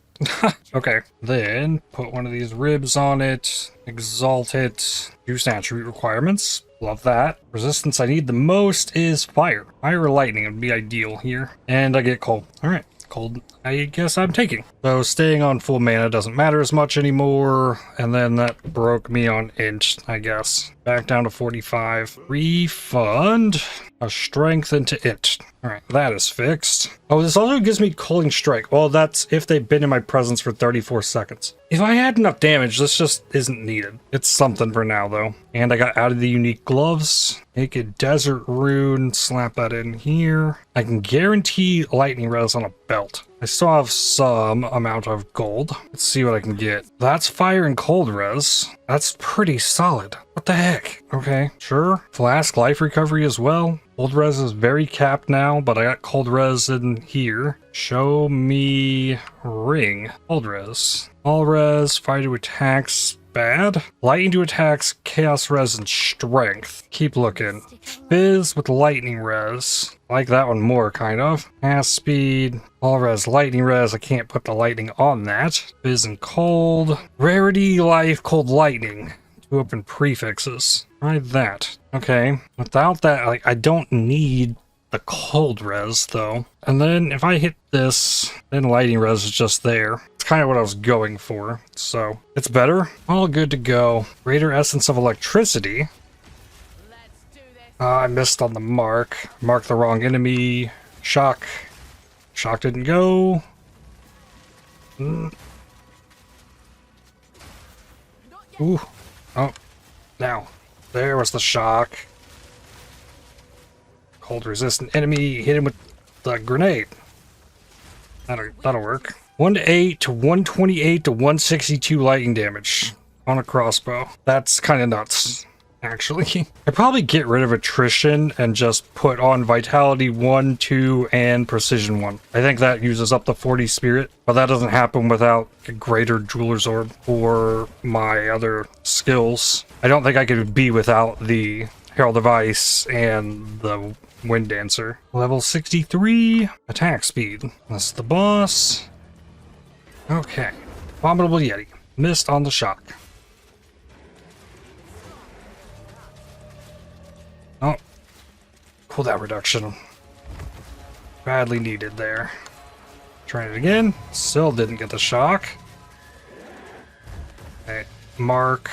Okay. Then put one of these ribs on it. Exalt it. Juice attribute requirements. Love that. Resistance I need the most is fire. Fire or lightning would be ideal here. And I get cold. Alright. Cold, I guess I'm taking. So staying on full mana doesn't matter as much anymore. And then that broke me on int, I guess. Back down to 45. Refund a strength into int. Alright, that is fixed. Oh, this also gives me Cooling Strike. Well, that's if they've been in my presence for 34 seconds. If I had enough damage, this just isn't needed. It's something for now, though. And I got out of the unique gloves. Make a desert rune, slap that in here. I can guarantee lightning res on a belt. I still have some amount of gold. Let's see what I can get. That's fire and cold res. That's pretty solid. What the heck? Okay, sure. Flask life recovery as well. Cold res is very capped now, but I got cold res in here. Show me ring. Cold res. All res, fire to attacks, bad. Lightning to attacks, chaos res, and strength. Keep looking. Fizz with lightning res. I like that one more, kind of. Fast speed. All res, lightning res. I can't put the lightning on that. Fizz and cold. Rarity, life, cold, lightning. 2 open prefixes. Try that. Okay. Without that, like, I don't need the cold res, though. And then if I hit this, then lightning res is just there. It's kind of what I was going for. So it's better. All good to go. Greater essence of electricity. I missed on the mark. Marked the wrong enemy. Shock. Shock didn't go. Ooh. Oh. Now. There was the shock. Cold resistant enemy. Hit him with the grenade. That'll work. 1-8 to 128 to 162 lightning damage on a crossbow. That's kind of nuts, actually. I'd probably get rid of attrition and just put on vitality 1, 2, and precision 1. I think that uses up the 40 spirit, but that doesn't happen without a greater jeweler's orb or my other skills. I don't think I could be without the Herald of Ice and the Wind Dancer. Level 63, attack speed. That's the boss. Okay. Abominable Yeti. Missed on the shock. Oh. Cooldown reduction. Badly needed there. Trying it again. Still didn't get the shock. Okay. Mark.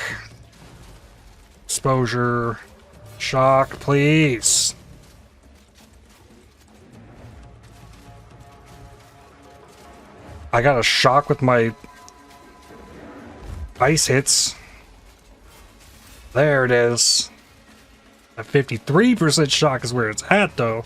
Exposure. Shock, please. I got a shock with my ice hits. There it is. A 53% shock is where it's at, though.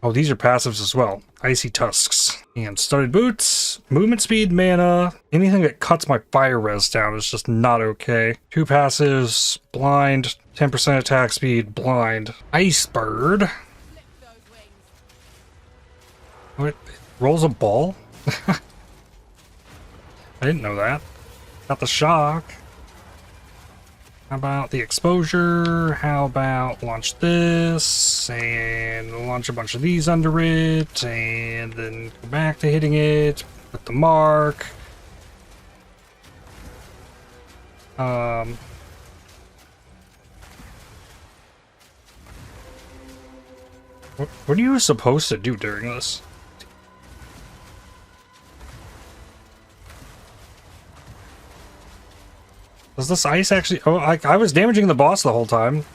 Oh, these are passives as well. Icy Tusks. And Studded Boots, movement speed, mana. Anything that cuts my fire res down is just not okay. 2 passives, blind, 10% attack speed, blind. Ice Bird. What? Rolls a ball? I didn't know that. Got the shock. How about the exposure? How about launch this and launch a bunch of these under it and then go back to hitting it with the mark. What are you supposed to do during this? Does this ice actually... Oh, I was damaging the boss the whole time.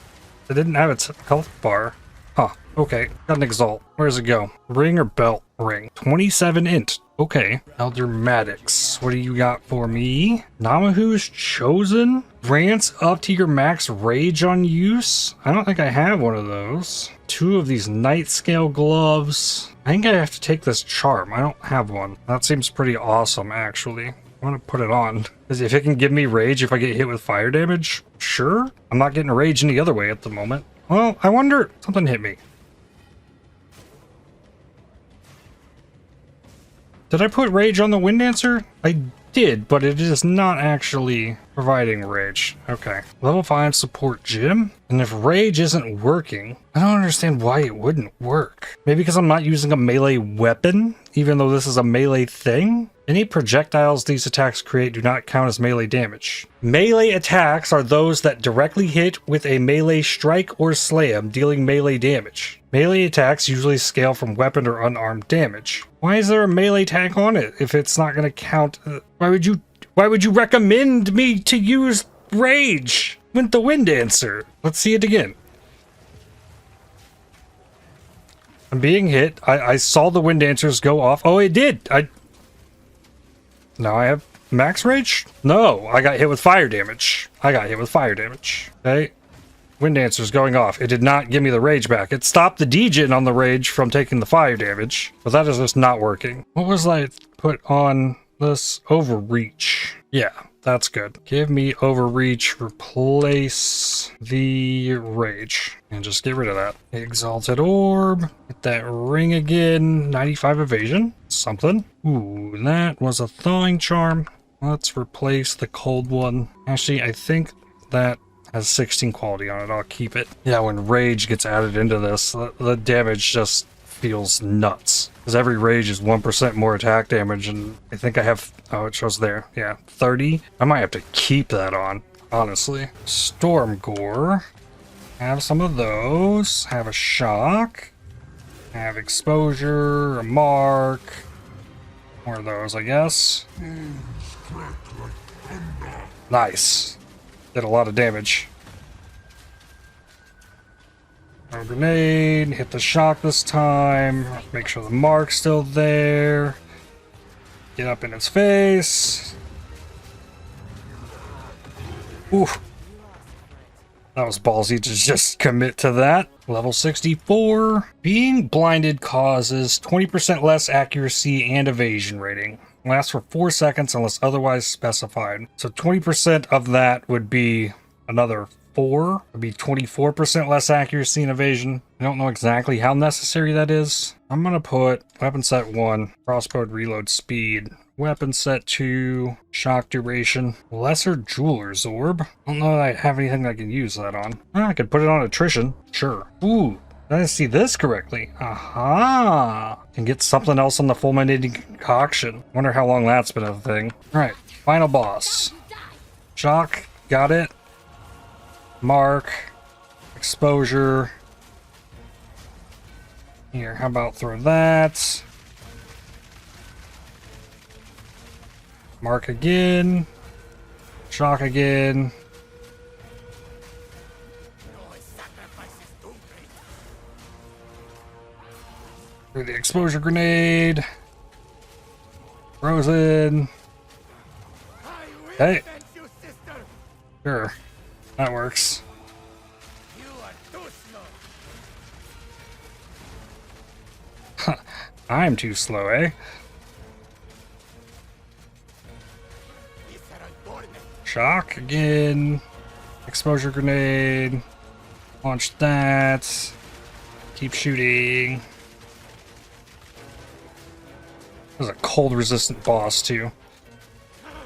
It didn't have its health bar. Huh. Okay. Got an exalt. Where does it go? Ring or belt? Ring. 27 int. Okay. Elder Maddox. What do you got for me? Namahu's Chosen? Grants up to your max rage on use? I don't think I have one of those. 2 of these Night Scale gloves. I think I have to take this charm. I don't have one. That seems pretty awesome, actually. I'm gonna put it on. Because if it can give me rage if I get hit with fire damage, sure. I'm not getting rage any other way at the moment. Well, I wonder, something hit me. Did I put rage on the Wind Dancer? I did, but it is not actually providing rage. Okay. Level 5 support gym? And if rage isn't working, I don't understand why it wouldn't work. Maybe because I'm not using a melee weapon, even though this is a melee thing? Any projectiles these attacks create do not count as melee damage. Melee attacks are those that directly hit with a melee strike or slam, dealing melee damage. Melee attacks usually scale from weapon or unarmed damage. Why is there a melee tag on it if it's not going to count? Why would you recommend me to use rage with the Wind Dancer? Let's see it again. I'm being hit. I saw the Wind Dancers go off. Oh, it did. Now I have max rage? No, I got hit with fire damage. Okay. Wind Dancer's going off. It did not give me the rage back. It stopped the degen on the rage from taking the fire damage, but that is just not working. What was I put on this? Overreach. Yeah, that's good. Give me overreach, replace the rage, and just get rid of that. Exalted Orb, get that ring again, 95 evasion, something. Ooh, that was a thawing charm. Let's replace the cold one. Actually, I think that has 16 quality on it. I'll keep it. Yeah, when rage gets added into this, the damage just feels nuts. Because every rage is 1% more attack damage, and I think I have, oh, it shows there. Yeah, 30. I might have to keep that on, honestly. Storm Gore. Have some of those. Have a shock. Have exposure, a mark. More of those, I guess. Nice. Did a lot of damage. Throw a grenade, hit the shock this time. Make sure the mark's still there. Get up in its face. Ooh. That was ballsy to just commit to that. Level 64. Being blinded causes 20% less accuracy and evasion rating. Lasts for 4 seconds unless otherwise specified. So 20% of that would be another 4. Would be 24% less accuracy and evasion. I don't know exactly how necessary that is. I'm gonna put weapon set 1, crossbow reload speed. Weapon set 2, shock duration. Lesser Jeweler's Orb. I don't know that I have anything I can use that on. I could put it on attrition. Sure. Ooh. Did I see this correctly? Aha! Can get something else on the Fulminating Concoction. Wonder how long that's been a thing. Alright, final boss. Shock, got it. Mark. Exposure. Here, how about throw that? Mark again. Shock again. Through the exposure grenade. Frozen. Hey. Sure. That works. I'm too slow, eh? Shock again. Exposure grenade. Launch that. Keep shooting. There's a cold resistant boss too.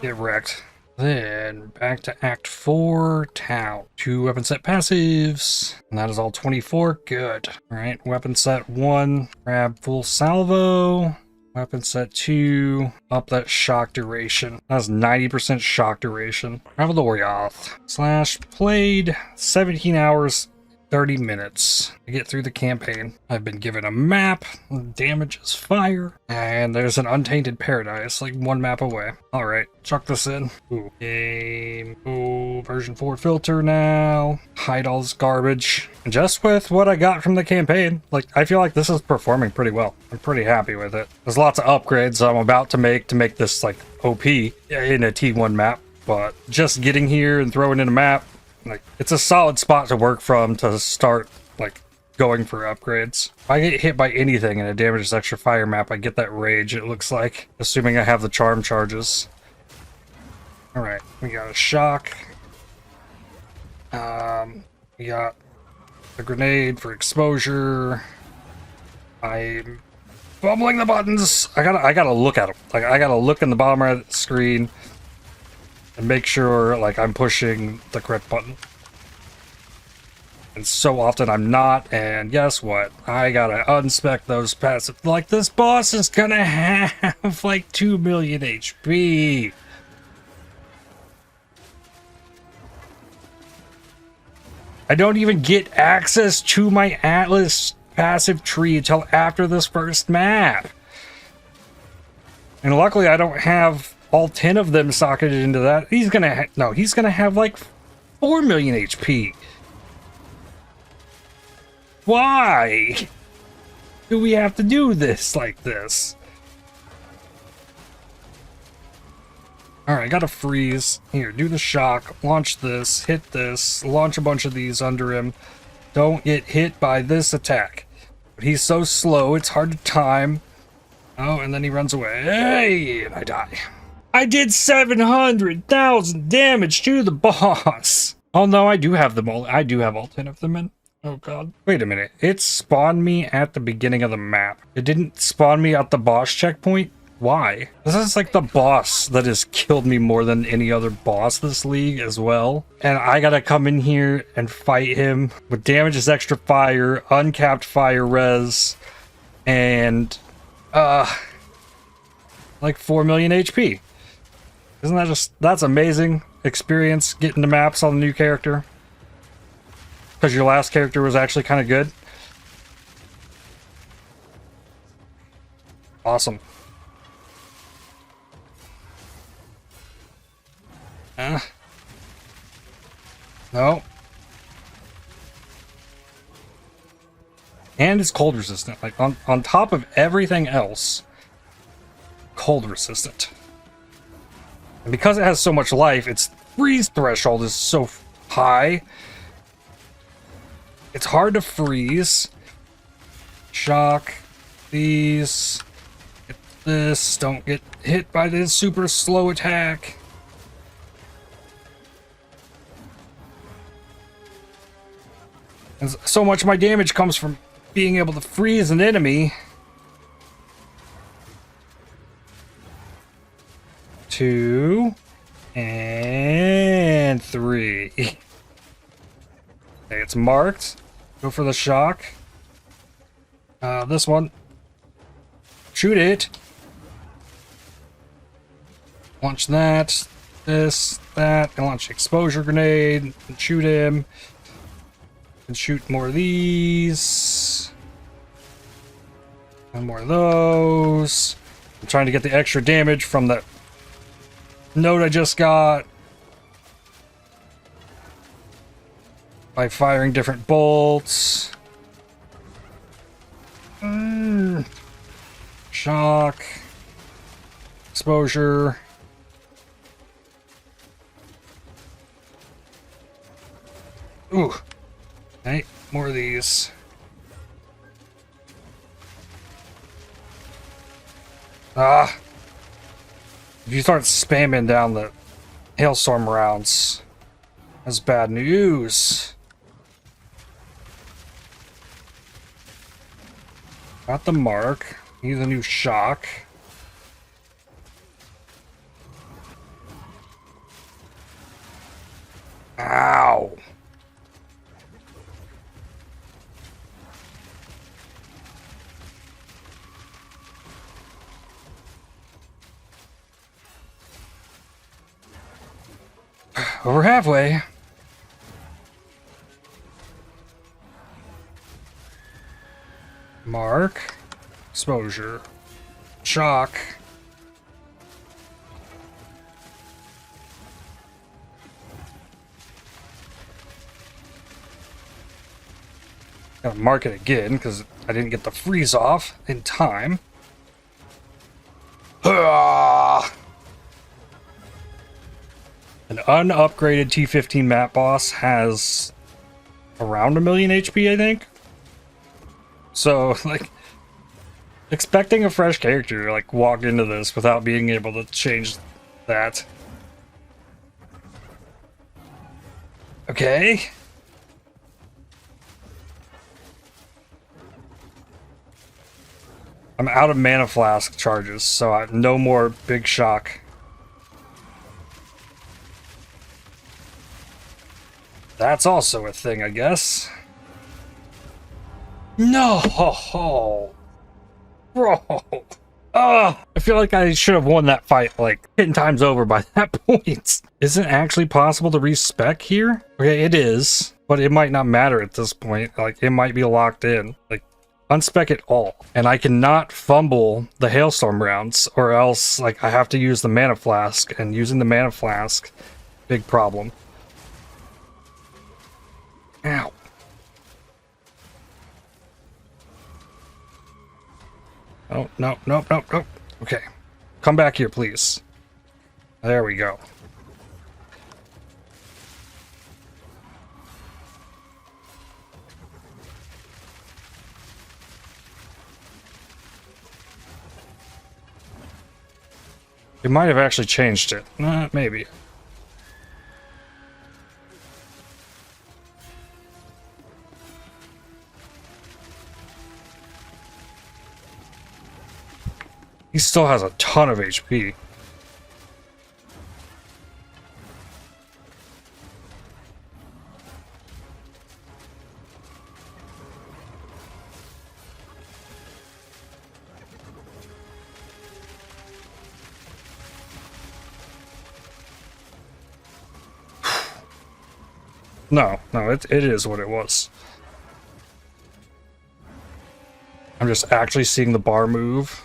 Get wrecked. Then back to Act 4, Town. 2 weapon set passives. And that is all 24. Good. Alright, weapon set 1. Grab full salvo. Weapon set 2. Up that shock duration. That's 90% shock duration. Travel to Orioth. / played 17 hours. 30 minutes to get through the campaign. I've been given a map, damage is fire, and there's an untainted paradise like 1 map away. Alright, chuck this in. Ooh. Game. Ooh, version 4 filter now. Hide all this garbage. And just with what I got from the campaign, like, I feel like this is performing pretty well. I'm pretty happy with it. There's lots of upgrades I'm about to make this like OP in a T1 map, but just getting here and throwing in a map, like, it's a solid spot to work from to start, like, going for upgrades. If I get hit by anything and it damages extra fire map, I get that rage, it looks like. Assuming I have the charm charges. Alright, we got a shock. We got a grenade for exposure. I'm fumbling the buttons. I gotta look at them. Like, I gotta look in the bottom right of the screen and make sure, like, I'm pushing the correct button. And so often I'm not, and guess what? I gotta unspec those passive. Like, this boss is gonna have, like, 2 million HP. I don't even get access to my Atlas passive tree until after this first map. And luckily I don't have all 10 of them socketed into that. He's gonna he's gonna have like 4 million HP. Why do we have to do this like this? Alright, gotta freeze. Here, do the shock, launch this, hit this, launch a bunch of these under him. Don't get hit by this attack. But he's so slow, it's hard to time. Oh, and then he runs away. Hey, and I die. I did 700,000 damage to the boss. Oh no, I do have them all. I do have all 10 of them in. Oh god. Wait a minute. It spawned me at the beginning of the map. It didn't spawn me at the boss checkpoint? Why? This is like the boss that has killed me more than any other boss this league as well. And I gotta come in here and fight him with damages extra fire, uncapped fire res, and like 4 million HP. Isn't that that's amazing experience getting the maps on the new character? Because your last character was actually kind of good. Awesome. No. And it's cold resistant. Like on top of everything else, cold resistant. And because it has so much life, its freeze threshold is so high. It's hard to freeze. Shock. These. Get this. Don't get hit by this super slow attack. And so much of my damage comes from being able to freeze an enemy. 2 and 3. Okay, it's marked. Go for the shock. This one. Shoot it. Launch that. This, that, and launch exposure grenade. And shoot him. And shoot more of these. And more of those. I'm trying to get the extra damage from that note I just got by firing different bolts. Shock. Exposure. Ooh. Okay, more of these. If you start spamming down the Hailstorm rounds, that's bad news. Got the mark. Need a new shock. Ow. Over halfway. Mark. Exposure. Shock. Gotta mark it again because I didn't get the freeze off in time. An unupgraded T15 map boss has around 1 million HP, I think. So, like, expecting a fresh character to, like, walk into this without being able to change that Okay. I'm out of mana flask charges, so I have no more big shock. That's also a thing, I guess. No! Bro! I feel like I should have won that fight like 10 times over by that point. Is it actually possible to respec here? Okay, it is, but it might not matter at this point. Like, it might be locked in. Like, unspec it all. And I cannot fumble the Hailstorm rounds, or else, like, I have to use the mana flask, and using the mana flask, big problem. Ow. Oh, no. Okay. Come back here, please. There we go. It might have actually changed it. Maybe. He still has a ton of HP. No, it is what it was. I'm just actually seeing the bar move.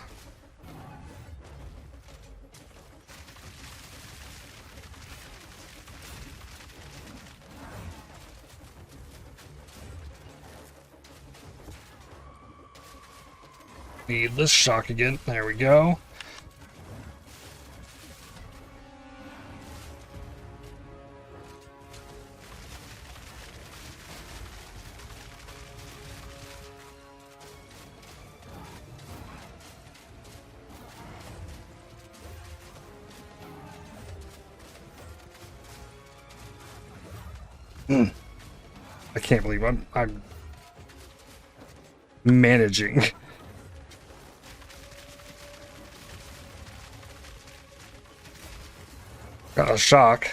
Need this shock again. There we go. I can't believe I'm managing. Got a shock.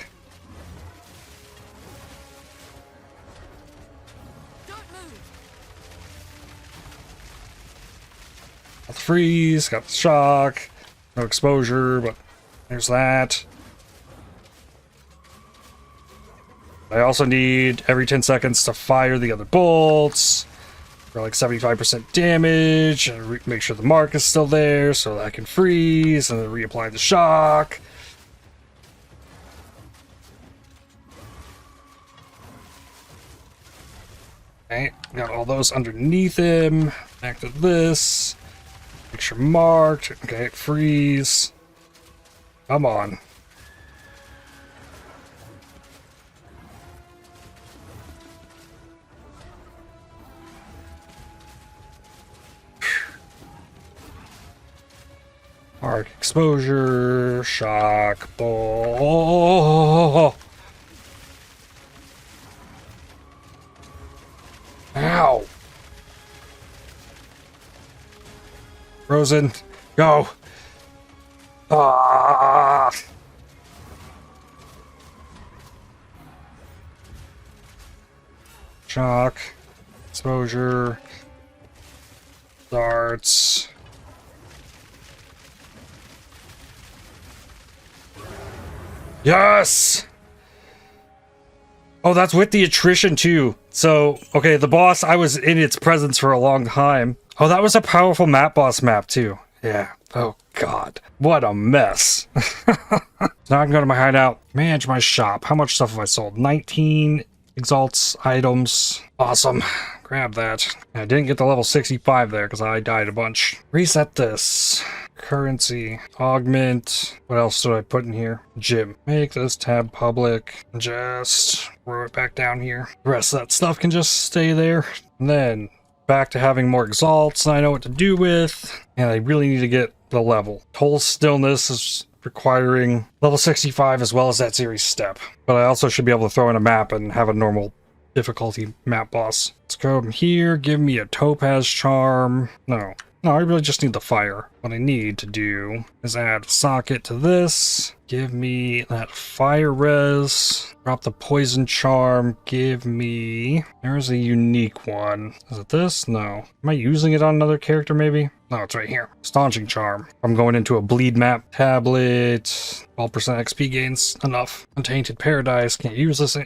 Don't move. Got the freeze, got the shock. No exposure, but there's that. I also need every 10 seconds to fire the other bolts for like 75% damage, and make sure the mark is still there so that I can freeze and then reapply the shock. Okay, got all those underneath him. Back to this. Make sure marked. Okay, freeze. Come on. Arc exposure, shock, ball. Ow. Frozen, go. Ah. Shock, exposure, darts. Yes! Oh, that's with the attrition too. So, okay, the boss, I was in its presence for a long time. Oh, that was a powerful map boss map too. Yeah. Oh, God. What a mess. Now I can go to my hideout, manage my shop. How much stuff have I sold? 19 exalts items. Awesome. Grab that. I didn't get to level 65 there because I died a bunch. Reset this. Currency. Augment. What else did I put in here? Gym. Make this tab public. Just throw it back down here. The rest of that stuff can just stay there. And then back to having more exalts I know what to do with. And I really need to get the level. Toll Stillness is requiring level 65 as well as that series step. But I also should be able to throw in a map and have a normal difficulty map boss. Let's go here, give me a topaz charm. No, I really just need the fire. What I need to do is add a socket to this. Give me that fire res. Drop the poison charm. Give me... There's a unique one. Is it this? No. Am I using it on another character maybe? No, it's right here. Staunching charm. I'm going into a bleed map tablet. 12% XP gains. Enough. Untainted paradise. Can't use this.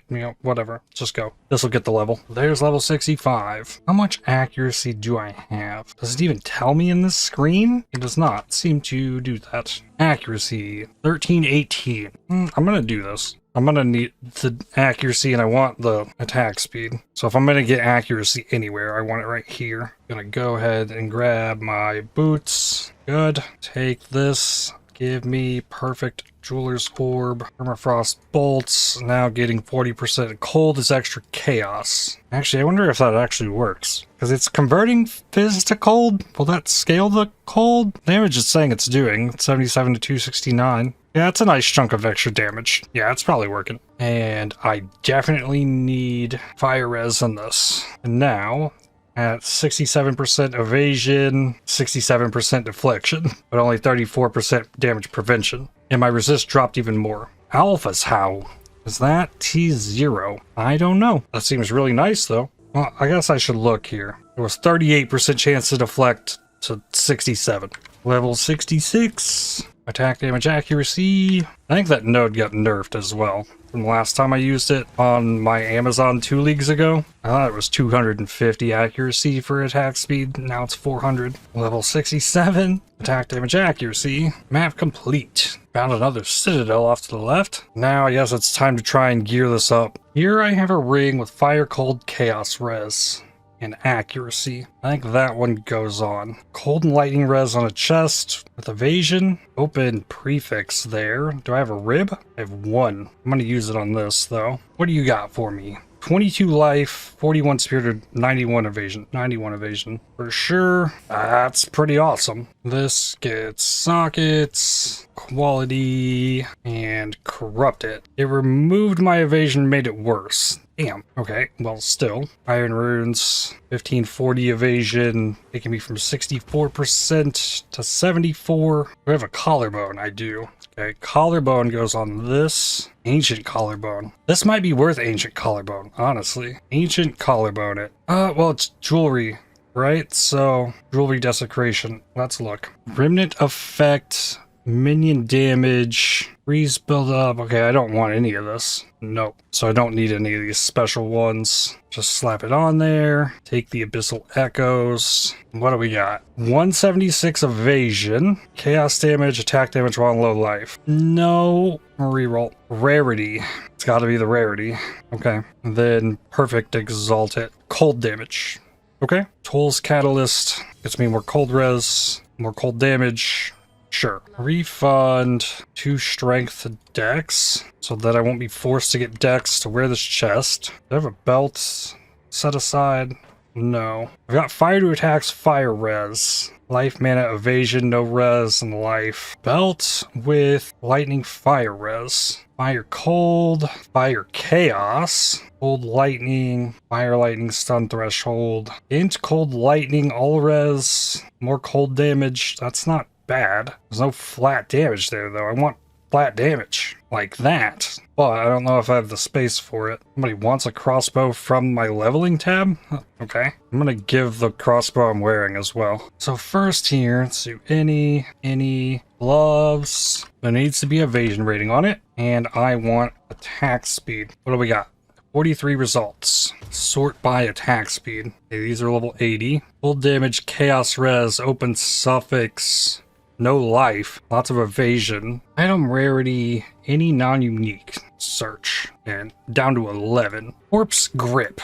Whatever. Just go. This will get the level. There's level 65. How much accuracy do I have? Does it even tell me in this screen? It does not seem to do that. Accuracy 1318. I'm gonna do this. I'm gonna need the accuracy and I want the attack speed. So if I'm gonna get accuracy anywhere, I want it right here. Gonna go ahead and grab my boots. Good. Take this. Give me perfect jeweler's orb. Permafrost bolts. Now getting 40% cold is extra chaos. Actually, I wonder if that actually works. Because it's converting fizz to cold. Will that scale the cold? Damage is saying it's doing. 77 to 269. Yeah, it's a nice chunk of extra damage. Yeah, it's probably working. And I definitely need fire res on this. And now, at 67% evasion, 67% deflection, but only 34% damage prevention. And my resist dropped even more. Alpha's how? Is that T0? I don't know. That seems really nice though. Well, I guess I should look here. There was 38% chance to deflect to 67. Level 66. Attack damage accuracy. I think that node got nerfed as well. From the last time I used it on my Amazon 2 leagues ago. I thought it was 250 accuracy for attack speed. Now it's 400. Level 67. Attack damage accuracy. Map complete. Found another citadel off to the left. Now I guess it's time to try and gear this up. Here I have a ring with fire, cold, chaos res. And accuracy. I think that one goes on. Cold and lightning res on a chest with evasion. Open prefix there. Do I have a rib? I have one. I'm going to use it on this though. What do you got for me? 22 life, 41 spirited, 91 evasion. 91 evasion. For sure. That's pretty awesome. This gets sockets, quality, and corrupt it. It removed my evasion, made it worse. Damn. Okay, well, still. Iron Runes, 1540 evasion, taking me from 64% to 74. Do I have a collarbone? I do. Okay, collarbone goes on this. Ancient collarbone. This might be worth ancient collarbone, honestly. Ancient collarbone it. Well, it's jewelry, right? So, jewelry desecration. Let's look. Remnant effect, minion damage, freeze build up. Okay, I don't want any of this. Nope. So I don't need any of these special ones. Just slap it on there. Take the Abyssal Echoes. What do we got? 176 evasion. Chaos damage, attack damage while on low life. No. Reroll. Rarity. It's got to be the rarity. Okay. And then perfect exalted. Cold damage. Okay. Toll's Catalyst. Gets me more cold res. More cold damage. Sure. Refund 2 strength to dex so that I won't be forced to get dex to wear this chest. Do I have a belt set aside? No. I've got fire to attacks, fire res. Life, mana, evasion, no res, and life. Belt with lightning, fire res. Fire cold, fire chaos. Cold lightning, fire lightning, stun threshold. Int cold lightning, all res. More cold damage. That's not bad. There's no flat damage there though. I want flat damage like that, but I don't know if I have the space for it. Somebody wants a crossbow from my leveling tab? Okay, I'm gonna give the crossbow I'm wearing as well. So first here, let's do any gloves. There needs to be evasion rating on it, and I want attack speed. What do we got? 43 results. Sort by attack speed. Okay, these are level 80. Full damage, chaos res, open suffix. No life, lots of evasion. Item rarity, any non-unique. Search, and down to 11. Corpse grip,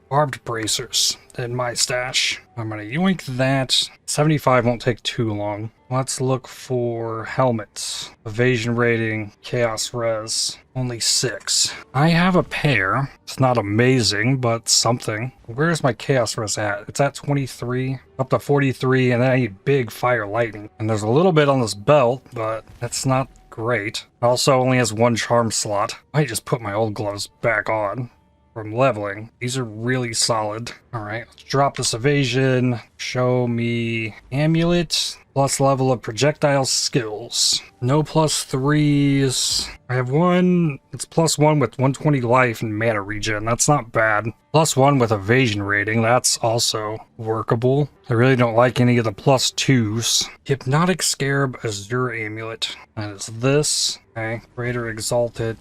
barbed bracers, in my stash. I'm gonna yoink that. 75 won't take too long. Let's look for helmets. Evasion rating, chaos res, only 6. I have a pair. It's not amazing, but something. Where's my chaos res at? It's at 23, up to 43, and then I need big fire lightning. And there's a little bit on this belt, but that's not great. Also only has one charm slot. I might just put my old gloves back on from leveling. These are really solid. All right, let's drop this evasion. Show me amulet. Plus level of projectile skills. No +3s. I have one. It's +1 with 120 life and mana regen. That's not bad. +1 with evasion rating. That's also workable. I really don't like any of the +2s. Hypnotic Scarab Azure Amulet. That is this. Okay. Greater Exalted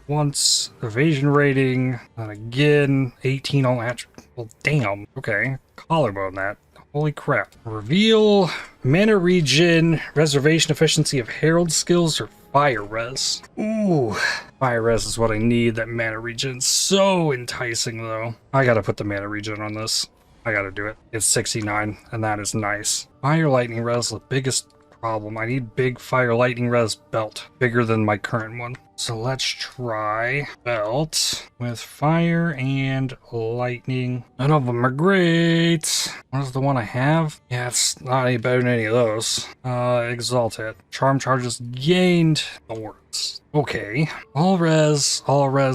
once. Evasion rating. And again, 18 on attribute. Well, damn. Okay. Collarbone that. Holy crap. Reveal, mana regen, reservation efficiency of herald skills, or fire res. Ooh, fire res is what I need. That mana regen. So enticing though. I gotta put the mana regen on this. I gotta do it. It's 69 and that is nice. Fire lightning res, the biggest problem. I need big fire lightning res belt. Bigger than my current one. So let's try belt with fire and lightning. None of them are great. What is the one I have? Yeah, it's not any better than any of those. Exalted. Charm charges gained. Thorns. Okay. All res,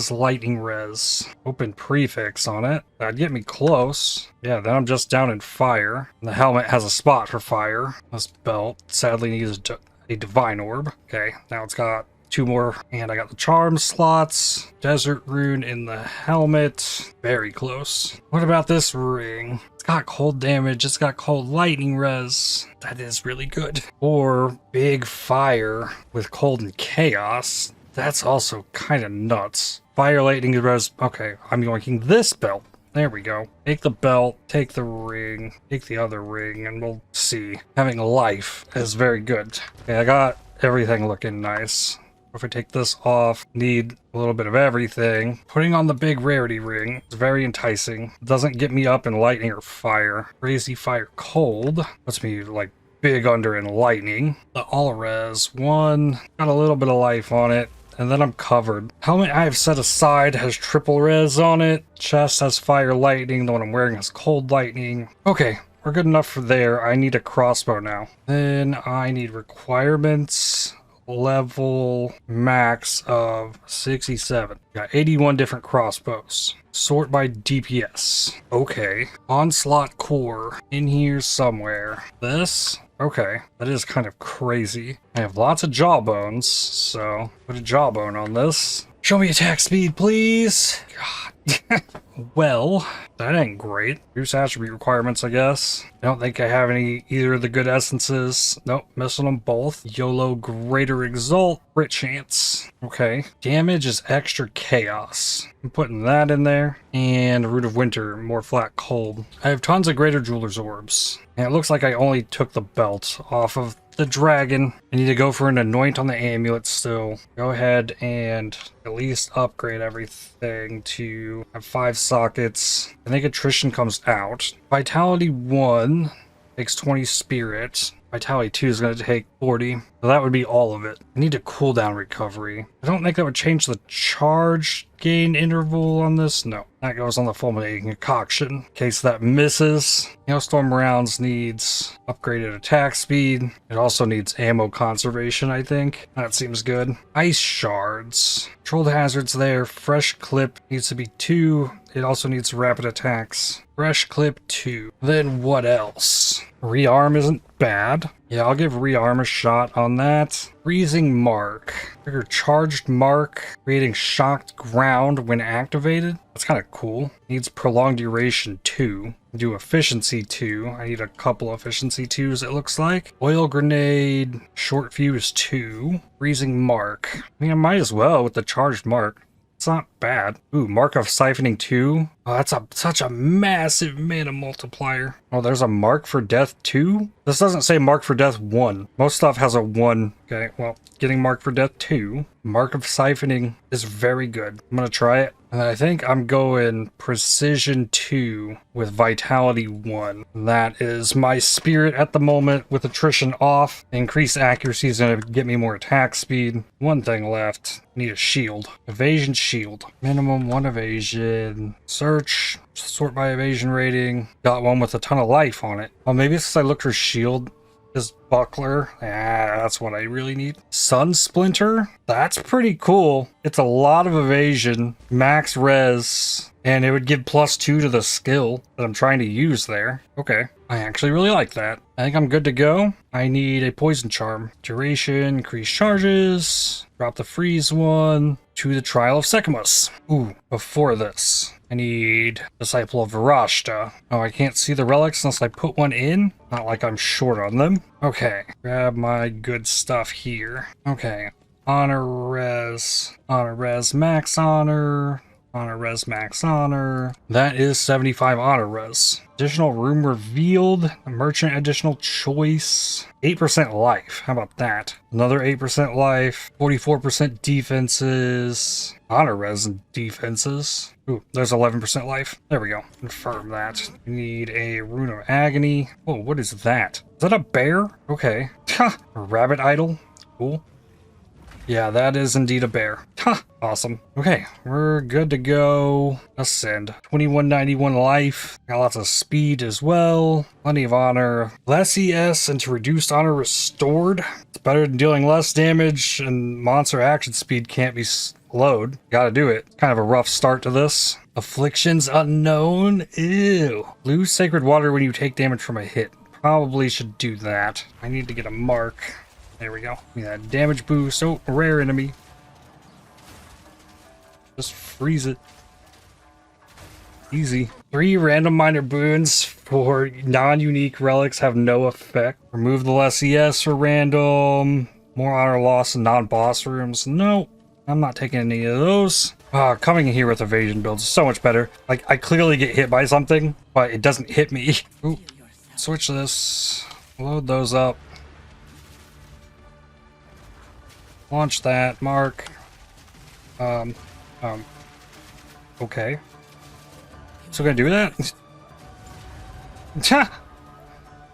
lightning res. Open prefix on it. That'd get me close. Yeah, then I'm just down in fire. And the helmet has a spot for fire. This belt sadly needs a divine orb. Okay, now it's got 2 more, and I got the charm slots. Desert rune in the helmet. Very close. What about this ring? It's got cold damage. It's got cold lightning res. That is really good. Or big fire with cold and chaos. That's also kind of nuts. Fire lightning res. Okay, I'm yoinking this belt. There we go. Take the belt, take the ring, take the other ring, and we'll see. Having life is very good. Okay, I got everything looking nice. If I take this off, need a little bit of everything. Putting on the big rarity ring is very enticing. It doesn't get me up in lightning or fire. Crazy fire cold. Puts me like big under in lightning. The all res one. Got a little bit of life on it. And then I'm covered. Helmet I have set aside has triple res on it. Chest has fire lightning. The one I'm wearing has cold lightning. Okay, we're good enough for there. I need a crossbow now. Then I need requirements. Level max of 67. Got 81 different crossbows. Sort by DPS. Okay. Onslaught core in here somewhere. This? Okay. That is kind of crazy. I have lots of jawbones, so put a jawbone on this. Show me attack speed, please. God. Well, that ain't great. Reduce attribute requirements, I guess. I don't think I have either of the good essences. Nope, missing them both. YOLO Greater Exalt, crit chance. Okay. Damage is extra chaos. I'm putting that in there. And Root of Winter, more flat cold. I have tons of Greater Jeweler's Orbs. And it looks like I only took the belt off of the dragon. I need to go for an anoint on the amulet still. Go ahead and at least upgrade everything to have 5 sockets. I think attrition comes out. Vitality 1 takes 20 spirit. Vitality 2 is going to take 40. So that would be all of it. I need a cooldown recovery. I don't think that would change the charge gain interval on this. No, that goes on the Fulminating Concoction. In case that misses. Hailstorm rounds needs upgraded attack speed. It also needs ammo conservation, I think. That seems good. Ice shards. Controlled hazards there. Fresh clip needs to be 2. It also needs rapid attacks. Fresh clip 2. Then what else? Rearm isn't bad. Yeah, I'll give Rearm a shot on that. Freezing Mark. Trigger charged mark, creating shocked ground when activated. That's kind of cool. Needs prolonged duration 2. Do efficiency 2. I need a couple efficiency 2s, it looks like. Oil grenade, short fuse 2. Freezing Mark. I mean, I might as well with the charged mark. It's not bad. Ooh, Mark of Siphoning 2. Oh, that's such a massive mana multiplier. Oh, there's a Mark for Death 2? This doesn't say Mark for Death 1. Most stuff has a 1. Okay, well, getting Mark for Death 2. Mark of Siphoning is very good. I'm gonna try it. And I think I'm going Precision 2 with Vitality 1. That is my spirit at the moment with attrition off. Increased accuracy is going to get me more attack speed. One thing left. Need a shield. Evasion shield. Minimum 1 evasion. Search. Sort by evasion rating. Got one with a ton of life on it. Well, maybe since I looked for shield, This buckler. That's what I really need. Sun Splinter. That's pretty cool. It's a lot of evasion. Max res. And it would give +2 to the skill that I'm trying to use there. Okay. I actually really like that. I think I'm good to go. I need a poison charm. Duration, increase charges. Drop the freeze one. To the Trial of Sekhemas. Ooh, before this, I need Disciple of Varashta. Oh, I can't see the relics unless I put one in. Not like I'm short on them. Okay, grab my good stuff here. Okay, honor res, max honor. Honor res, max honor. That is 75 honor res. Additional room revealed. Merchant additional choice. 8% life. How about that? Another 8% life. 44% defenses. Honor res and defenses. Ooh, there's 11% life. There we go. Confirm that. We need a Rune of Agony. Whoa, what is that? Is that a bear? Okay. A rabbit idol. Cool. Yeah, that is indeed a bear. Ha! Awesome. Okay, we're good to go. Ascend. 2191 life. Got lots of speed as well. Plenty of honor. Less ES into reduced honor restored. It's better than dealing less damage, and monster action speed can't be slowed. Gotta do it. Kind of a rough start to this. Afflictions unknown. Ew. Lose sacred water when you take damage from a hit. Probably should do that. I need to get a mark. There we go. Give me that damage boost. Oh, rare enemy. Just freeze it. Easy. 3 random minor boons for non-unique relics have no effect. Remove the less ES for random. More honor loss in non-boss rooms. No, I'm not taking any of those. Coming in here with evasion builds is so much better. Like, I clearly get hit by something, but it doesn't hit me. Ooh, switch this. Load those up. Launch that, mark. Okay. So gonna do that?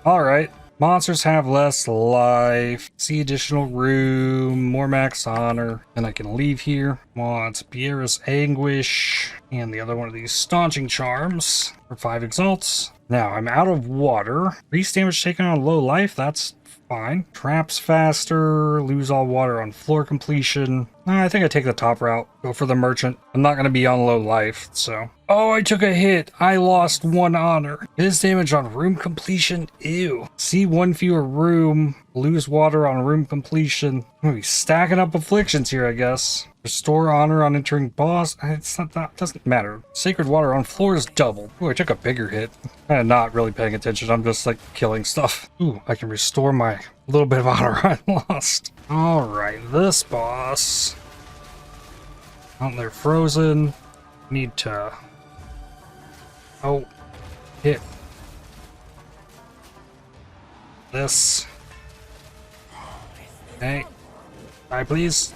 Alright. Monsters have less life. See additional room. More max honor. And I can leave here. Want Biera's Anguish. And the other one of these Staunching Charms. For 5 exalts. Now, I'm out of water. Increase damage taken on low life. That's fine. Traps faster. Lose all water on floor completion. I think I take the top route. Go for the merchant. I'm not going to be on low life, so. Oh, I took a hit. I lost 1 honor. This damage on room completion. Ew. See 1 fewer room. Lose water on room completion. I'm going to be stacking up afflictions here, I guess. Restore honor on entering boss. It's not that. Doesn't matter. Sacred water on floor is doubled. Ooh, I took a bigger hit. I'm not really paying attention. I'm just like killing stuff. Ooh, I can restore my little bit of honor I lost. Alright, this boss. Out there frozen. Need to. Oh, hit. This. Hey. Die, please.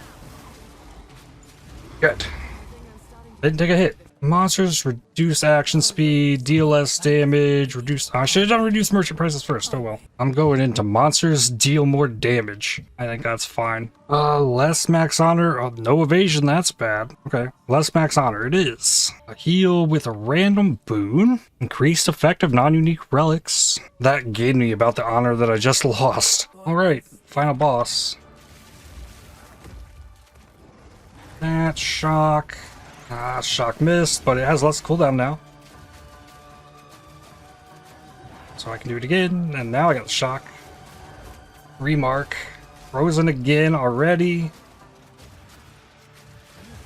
Good. Didn't take a hit. Monsters reduce action speed, deal less damage, reduce. I should have done reduce merchant prices first. Oh well. I'm going into monsters deal more damage. I think that's fine. Less max honor. Oh, no evasion. That's bad. Okay. Less max honor. It is. A heal with a random boon. Increased effect of non-unique relics. That gained me about the honor that I just lost. All right. Final boss. That shock. Shock missed, but it has less cooldown now. So I can do it again, and now I got the shock. Remark. Frozen again already.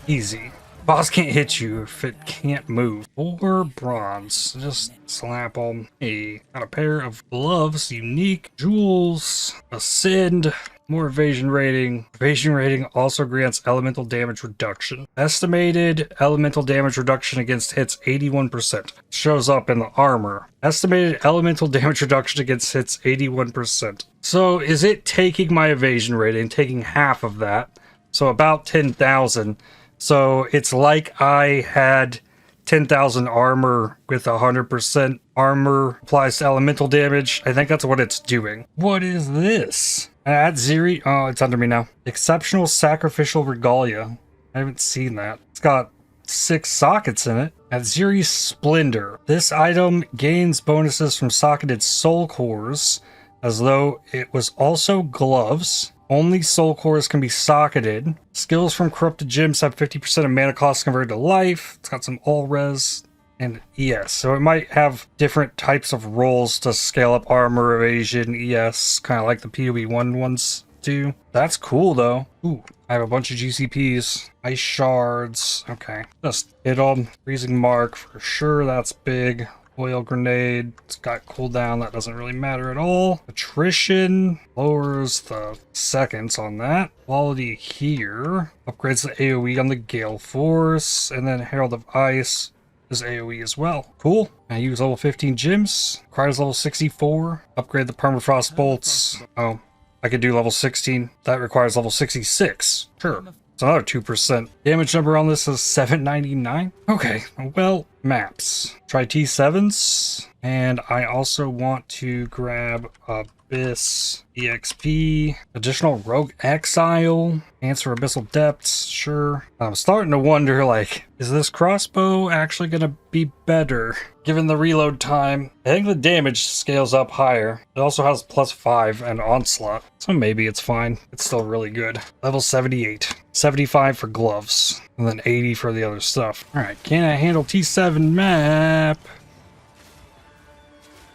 Easy. Boss can't hit you if it can't move. 4 bronze. Just slap them. Hey, got a pair of gloves. Unique. Jewels. Ascend. More evasion rating. Evasion rating also grants elemental damage reduction. Estimated elemental damage reduction against hits 81%. Shows up in the armor. Estimated elemental damage reduction against hits 81%. So is it taking my evasion rating, taking half of that? So about 10,000. So it's like I had 10,000 armor with 100% armor applies to elemental damage. I think that's what it's doing. What is this? Atziri. Oh, it's under me now. Exceptional Sacrificial Regalia. I haven't seen that. It's got 6 sockets in it. Atziri Splendor. This item gains bonuses from socketed soul cores. as though it was also gloves. Only soul cores can be socketed. Skills from corrupted gems have 50% of mana cost converted to life. It's got some all res and ES. So it might have different types of rolls to scale up armor, evasion, ES, kind of like the PoE1 ones do. That's cool though. Ooh, I have a bunch of GCPs. Ice shards. Okay. Just hit on freezing mark for sure. That's big. Oil grenade, it's got cooldown, that doesn't really matter at all. Attrition lowers the seconds on that. Quality here upgrades the AoE on the Gale Force, and then Herald of Ice is AoE as well. Cool. I use level 15 gems, requires level 64. Upgrade the Permafrost bolts. Oh, I could do level 16. That requires level 66. Sure. It's another 2%. Damage number on this is 799. Okay, well, maps. Try T7s. And I also want to grab Abyss, EXP, additional Rogue Exile, Answer Abyssal Depths, sure. I'm starting to wonder, like, is this crossbow actually going to be better? Given the reload time, I think the damage scales up higher. It also has +5 and onslaught, so maybe it's fine. It's still really good. Level 78. 75 for gloves, and then 80 for the other stuff. Alright, can I handle T7 map?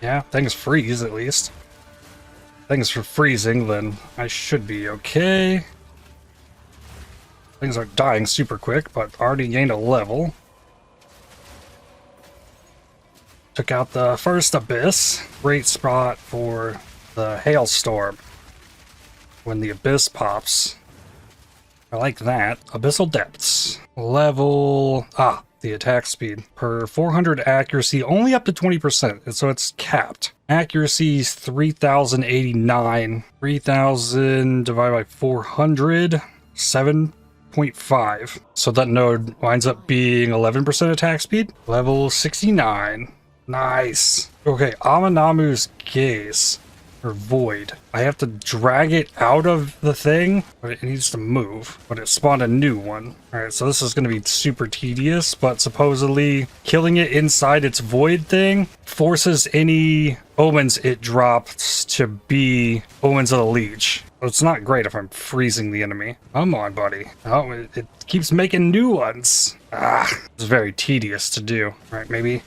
Yeah, things freeze at least. Things for freezing, then I should be okay. Things are dying super quick, but already gained a level. Took out the first Abyss. Great spot for the Hailstorm when the Abyss pops. I like that. Abyssal Depths. Level... the attack speed. Per 400 accuracy, only up to 20%, and so it's capped. Accuracy is 3,089. 3,000 divided by 400, 7.5. So that node winds up being 11% attack speed. Level 69. Nice. Okay, Amannamu's Gaze. Or Void. I have to drag it out of the thing, but it needs to move. But it spawned a new one. Alright, so this is going to be super tedious, but supposedly killing it inside its Void thing forces any omens it drops to be omens of the Leech. So it's not great if I'm freezing the enemy. Come on, buddy. Oh, it keeps making new ones. It's very tedious to do. Alright, maybe...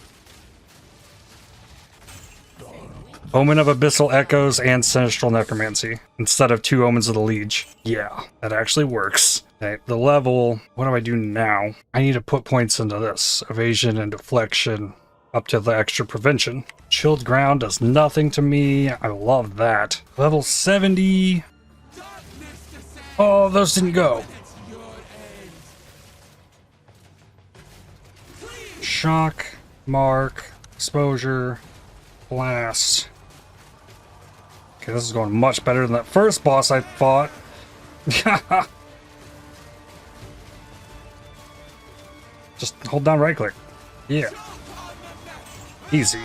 Omen of Abyssal Echoes and Sinistral Necromancy instead of 2 Omens of the Liege. Yeah, that actually works. Okay, the level, what do I do now? I need to put points into this. Evasion and deflection up to the extra prevention. Chilled Ground does nothing to me. I love that. Level 70. Oh, those didn't go. Shock, mark, exposure, blast. Okay, this is going much better than that first boss I fought. Just hold down right click. Yeah. Easy.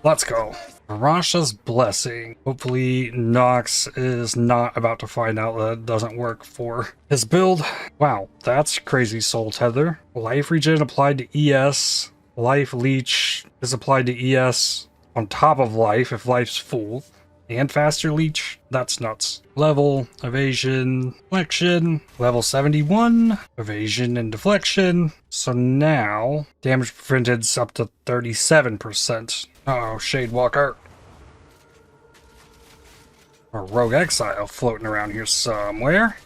Let's go. Rasha's Blessing. Hopefully Nox is not about to find out that it doesn't work for his build. Wow, that's crazy soul tether. Life regen applied to ES. Life leech is applied to ES on top of life if life's full. And faster leech, that's nuts. Level, evasion, deflection, level 71, evasion and deflection. So now, damage prevented's up to 37%. Uh-oh, Shadewalker. Or Rogue Exile floating around here somewhere.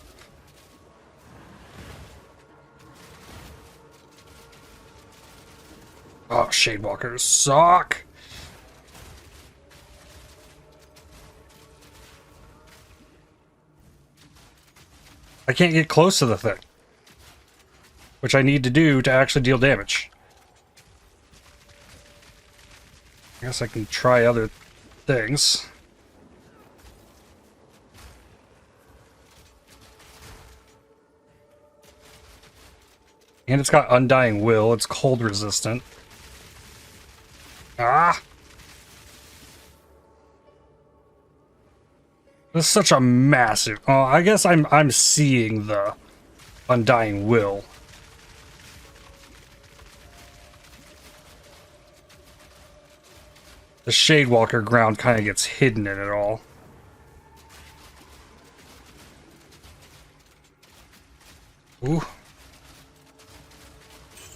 Oh, Shadewalkers suck. I can't get close to the thing, which I need to do to actually deal damage. I guess I can try other things. And it's got Undying Will. It's cold resistant. Ah! This is such a massive... Oh, I guess I'm seeing the Undying Will. the Shadewalker ground kind of gets hidden in it all. Ooh.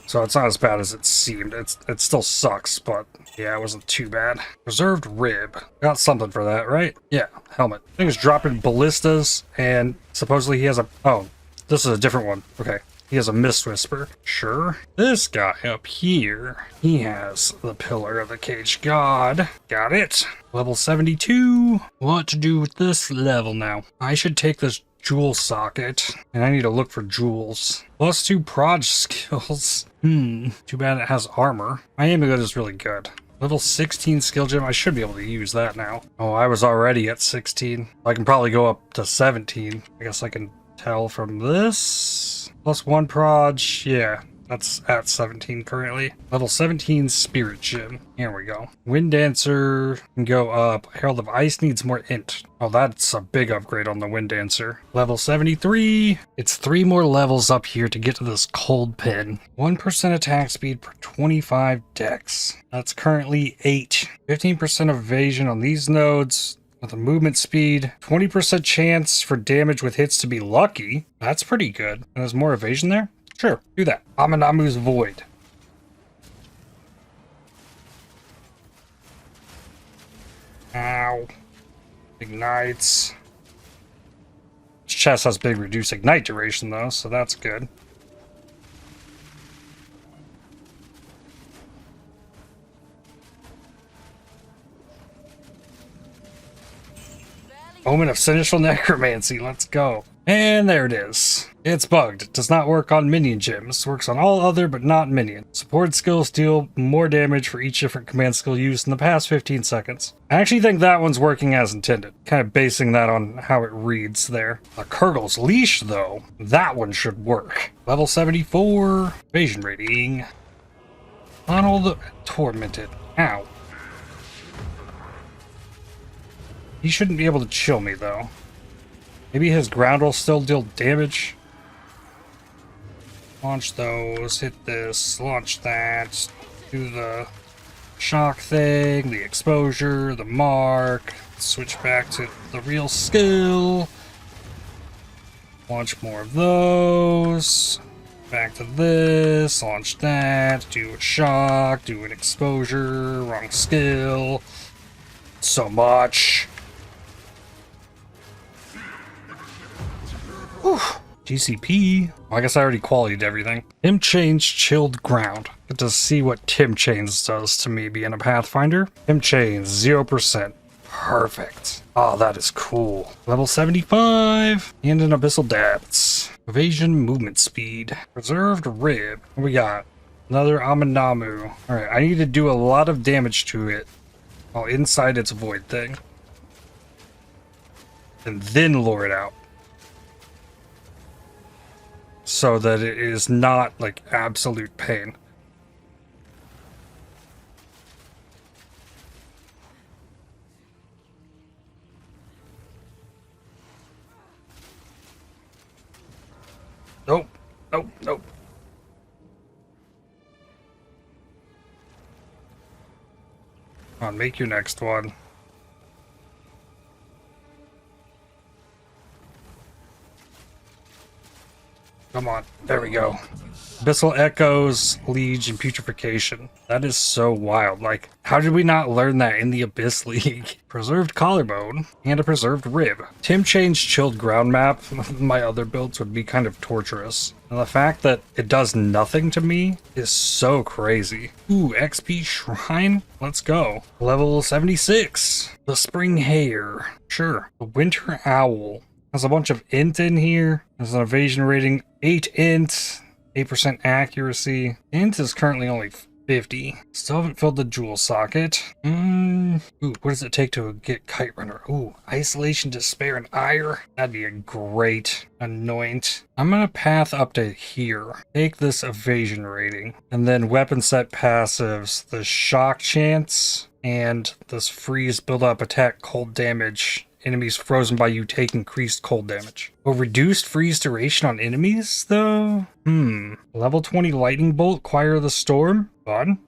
So it's not as bad as it seemed. It still sucks, but yeah, it wasn't too bad. Preserved rib. Got something for that, right? Yeah, helmet. Thing is dropping ballistas, and supposedly he has a... Oh, this is a different one. Okay. He has a Mist Whisper. Sure. This guy up here, he has the Pillar of the Cage God. Got it. Level 72. What to do with this level now? I should take this jewel socket, and I need to look for jewels. +2 proj skills. Too bad it has armor. My aiming is really good. Level 16 skill gem. I should be able to use that now. Oh, I was already at 16. I can probably go up to 17. I guess I can tell from this. +1 proj. Yeah, that's at 17 currently. Level 17 spirit gem. Here we go. Wind Dancer can go up. Herald of Ice needs more int. Oh, that's a big upgrade on the Wind Dancer. Level 73. It's 3 more levels up here to get to this cold pin. 1% attack speed per 25 dex. That's currently 8. 15% evasion on these nodes. With a movement speed, 20% chance for damage with hits to be lucky. That's pretty good. And there's more evasion there? Sure, do that. Aminamu's Void. Ow. Ignites. This chest has big reduced ignite duration though, so that's good. Omen of Sinistral Necromancy, let's go. And there it is. It's bugged. It does not work on minion gems. Works on all other but not minion. Support skills deal more damage for each different command skill used in the past 15 seconds. I actually think that one's working as intended. Kind of basing that on how it reads there. The Kurgle's Leash, though, that one should work. Level 74. Evasion rating. Tunnel the Tormented. Ow. He shouldn't be able to chill me, though. Maybe his ground will still deal damage. Launch those, hit this, launch that, do the shock thing, the exposure, the mark, switch back to the real skill. Launch more of those. Back to this, launch that, do a shock, do an exposure, wrong skill. So much. Whew. GCP. Well, I guess I already qualityed everything. Tim Chains Chilled Ground. Get to see what Tim Chains does to me being a Pathfinder. Tim Chains, 0%. Perfect. Oh, that is cool. Level 75. And an Abyssal Depths. Evasion movement speed. Preserved rib. What we got? Another Aminamu. Alright, I need to do a lot of damage to it while inside its void thing. And then lure it out. So that it is not like absolute pain. Nope. Nope. Nope. Come on, make your next one. Come on, there we go. Abyssal Echoes, Liege, and Putrefaction. That is so wild. Like, how did we not learn that in the Abyss League? Preserved Collarbone and a Preserved Rib. Tim Chain's Chilled Ground map, my other builds would be kind of torturous. And the fact that it does nothing to me is so crazy. Ooh, XP Shrine? Let's go. Level 76. The Spring Hare. Sure. The Winter Owl. Has a bunch of int in here. There's an evasion rating 8 int, 8% accuracy. Int is currently only 50. Still haven't filled the jewel socket. Ooh, what does it take to get Kite Runner? Ooh, Isolation, Despair, and Ire. That'd be a great anoint. I'm gonna path update here. Take this evasion rating. And then weapon set passives. The shock chance and this freeze build up attack cold damage. Enemies frozen by you take increased cold damage. A reduced freeze duration on enemies, though? Level 20 Lightning Bolt, Choir of the Storm? Fun.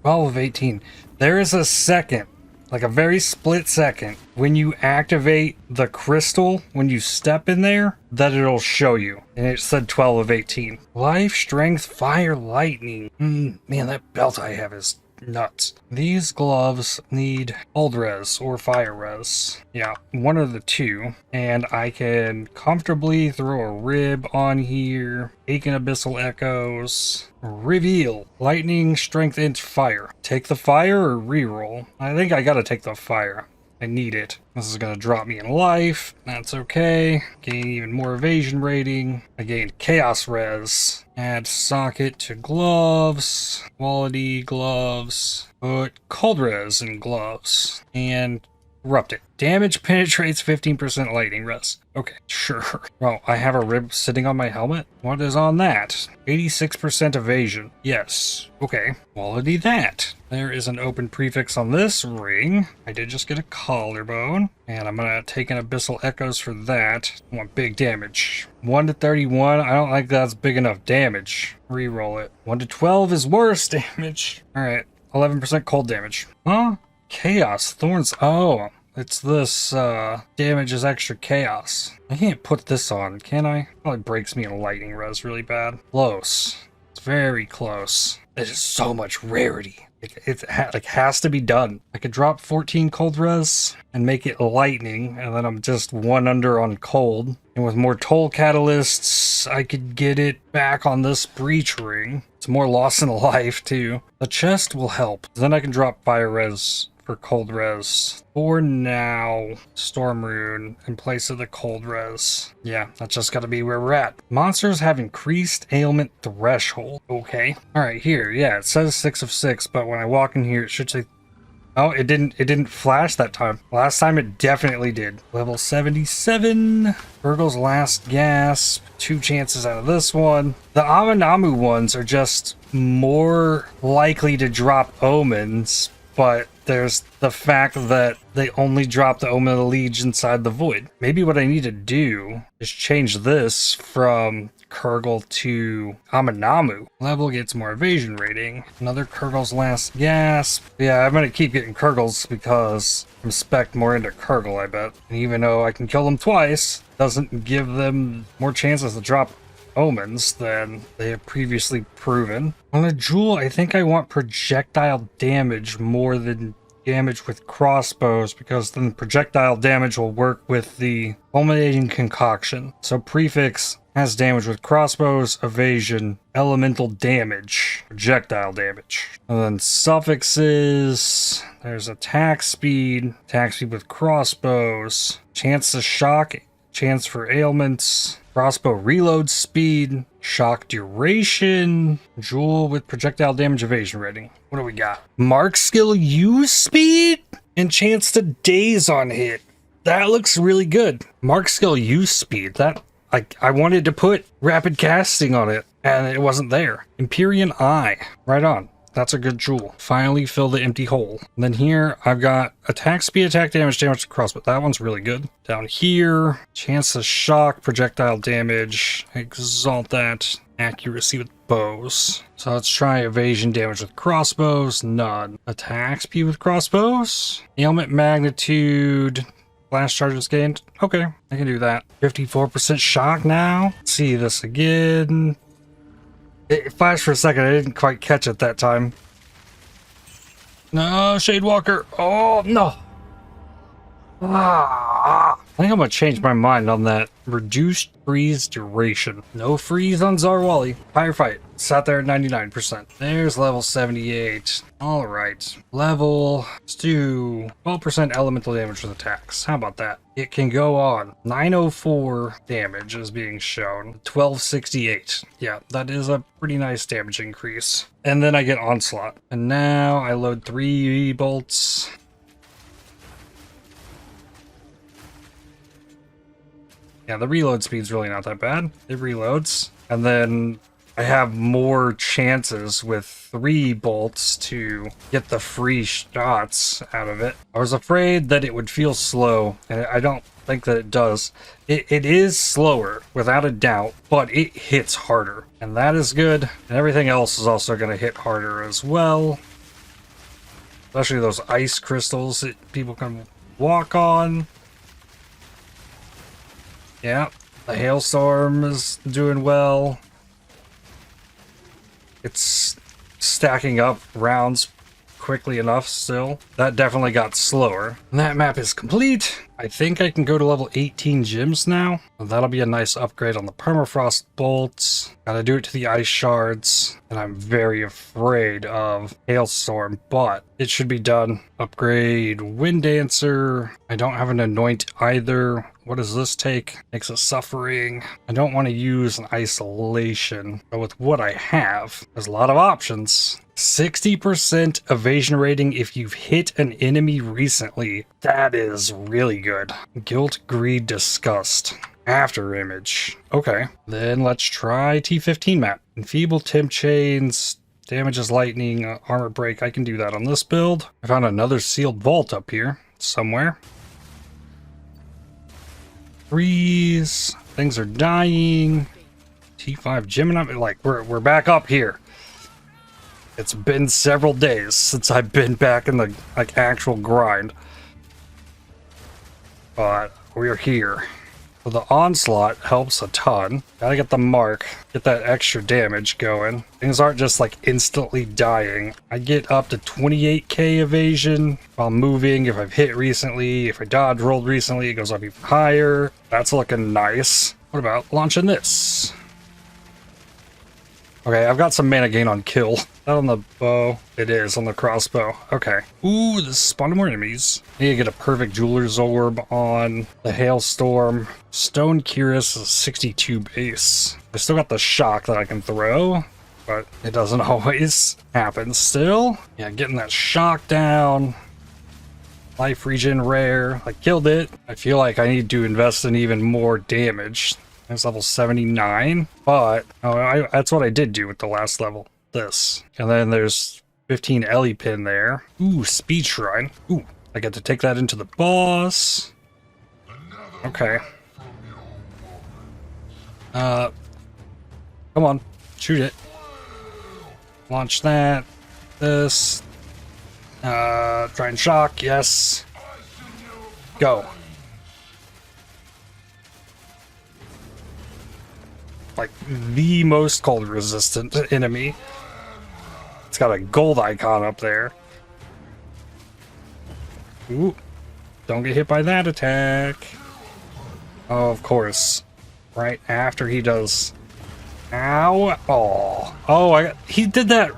12 of 18. There is a second, like a very split second, when you activate the crystal, when you step in there, that it'll show you. And it said 12 of 18. Life, strength, fire, lightning. Man, that belt I have is nuts. These gloves need cold res or fire res. Yeah, one of the two. And I can comfortably throw a rib on here. Taking abyssal echoes. Reveal. Lightning, strength, and fire. Take the fire or reroll? I think I gotta take the fire. I need it. This is gonna drop me in life. That's okay. Gain even more evasion rating. I gained chaos res. Add socket to gloves. Quality gloves. Put cold res in gloves. And erupt it. Damage penetrates 15% lightning res. Okay, sure. Well, I have a rib sitting on my helmet. What is on that? 86% evasion. Yes. Okay. Quality that. There is an open prefix on this ring. I did just get a collarbone. And I'm gonna take an abyssal echoes for that. I want big damage. 1 to 31. I don't think that's big enough damage. Reroll it. 1 to 12 is worse damage. Alright. 11% cold damage. Huh? Chaos. Thorns. Oh. It's this, damage is extra chaos. I can't put this on, can I? Probably breaks me in lightning res really bad. Close. It's very close. There's so much rarity. It has to be done. I could drop 14 cold res and make it lightning, and then I'm just 1 under on cold. And with more toll catalysts, I could get it back on this breach ring. It's more loss in life, too. The chest will help. Then I can drop fire res for cold res. For now, storm rune in place of the cold res. Yeah, that's just gotta be where we're at. Monsters have increased ailment threshold. Okay. Alright, here, yeah, it says 6 of 6, but when I walk in here, it should say... Oh, it didn't flash that time. Last time it definitely did. Level 77. Virgil's last gasp. 2 chances out of this one. The Amanamu ones are just more likely to drop omens, but there's the fact that they only drop the Omen of the Liege inside the Void. Maybe what I need to do is change this from Kurgle to Amanamu. Level gets more evasion rating. Another Kurgle's last gasp. Yeah, I'm gonna keep getting Kurgles because I'm spec'd more into Kurgle, I bet. And even though I can kill them twice, doesn't give them more chances to drop omens than they have previously proven. On a jewel, I think I want projectile damage more than damage with crossbows, because then projectile damage will work with the Fulminating Concoction. So prefix has damage with crossbows, evasion, elemental damage, projectile damage. And then suffixes, there's attack speed with crossbows, chance to shock, chance for ailments, crossbow reload speed, shock duration, jewel with projectile damage evasion rating. What do we got? Mark skill use speed and chance to daze on hit. That looks really good. Mark skill use speed. That I wanted to put rapid casting on it and it wasn't there. Empyrean Eye. Right on. That's a good jewel. Finally fill the empty hole. And then here I've got attack speed, attack damage to crossbow. That one's really good. Down here, chance to shock, projectile damage. Exalt that. Accuracy with bows. So let's try evasion damage with crossbows. None. Attack speed with crossbows. Ailment magnitude. Blast charges gained. Okay, I can do that. 54% shock now. Let's see this again. It flashed for a second. I didn't quite catch it that time. No, Shadewalker. Oh, no. I think I'm going to change my mind on that. Reduced freeze duration. No freeze on Zarwali. Firefight. Sat there at 99%. There's level 78. Alright. Level. Let's do 12% elemental damage with attacks. How about that? It can go on. 904 damage is being shown. 1268. Yeah, that is a pretty nice damage increase. And then I get Onslaught. And now I load 3 bolts. Yeah, the reload speed's really not that bad. It reloads. And then I have more chances with 3 bolts to get the free shots out of it. I was afraid that it would feel slow, and I don't think that it does. It is slower, without a doubt, but it hits harder. And that is good. And everything else is also going to hit harder as well. Especially those ice crystals that people can walk on. Yeah, the Hailstorm is doing well. It's stacking up rounds quickly enough still. That definitely got slower. And that map is complete. I think I can go to level 18 gyms now. That'll be a nice upgrade on the Permafrost bolts. Gotta do it to the ice shards. And I'm very afraid of Hailstorm, but it should be done. Upgrade Wind Dancer. I don't have an anoint either. What does this take? Makes a suffering. I don't want to use an isolation, but with what I have, there's a lot of options. 60% evasion rating if you've hit an enemy recently. That is really good. Guilt, Greed, Disgust. After image. Okay, then let's try T15 map. Enfeeble Temp Chains, damages lightning, armor break. I can do that on this build. I found another sealed vault up here somewhere. Freeze. Things are dying. T5 Gemini. Like we're back up here. It's been several days since I've been back in the like actual grind. But we're here. So the onslaught helps a ton. Gotta get the mark, get that extra damage going. Things aren't just like instantly dying. I get up to 28k evasion while moving. If I've hit recently, if I dodge rolled recently, it goes up even higher. That's looking nice. What about launching this? Okay, I've got some mana gain on kill. Not on the bow. It is on the crossbow. Okay. Ooh, this spawned more enemies. I need to get a perfect jeweler's orb on the Hailstorm. Stone Cuirass is 62 base. I still got the shock that I can throw, but it doesn't always happen still. Yeah, getting that shock down. Life regen rare. I killed it. I feel like I need to invest in even more damage. It's level 79, but that's what I did do with the last level. This. And then there's 15 Ellie pin there. Ooh, speed shrine. Ooh, I get to take that into the boss. Okay. Come on, shoot it. Launch that. This. Try and shock. Yes. Go. Like the most cold resistant enemy. It's got a gold icon up there. Ooh, don't get hit by that attack. Oh, of course. Right after he does. Ow. Oh, he did that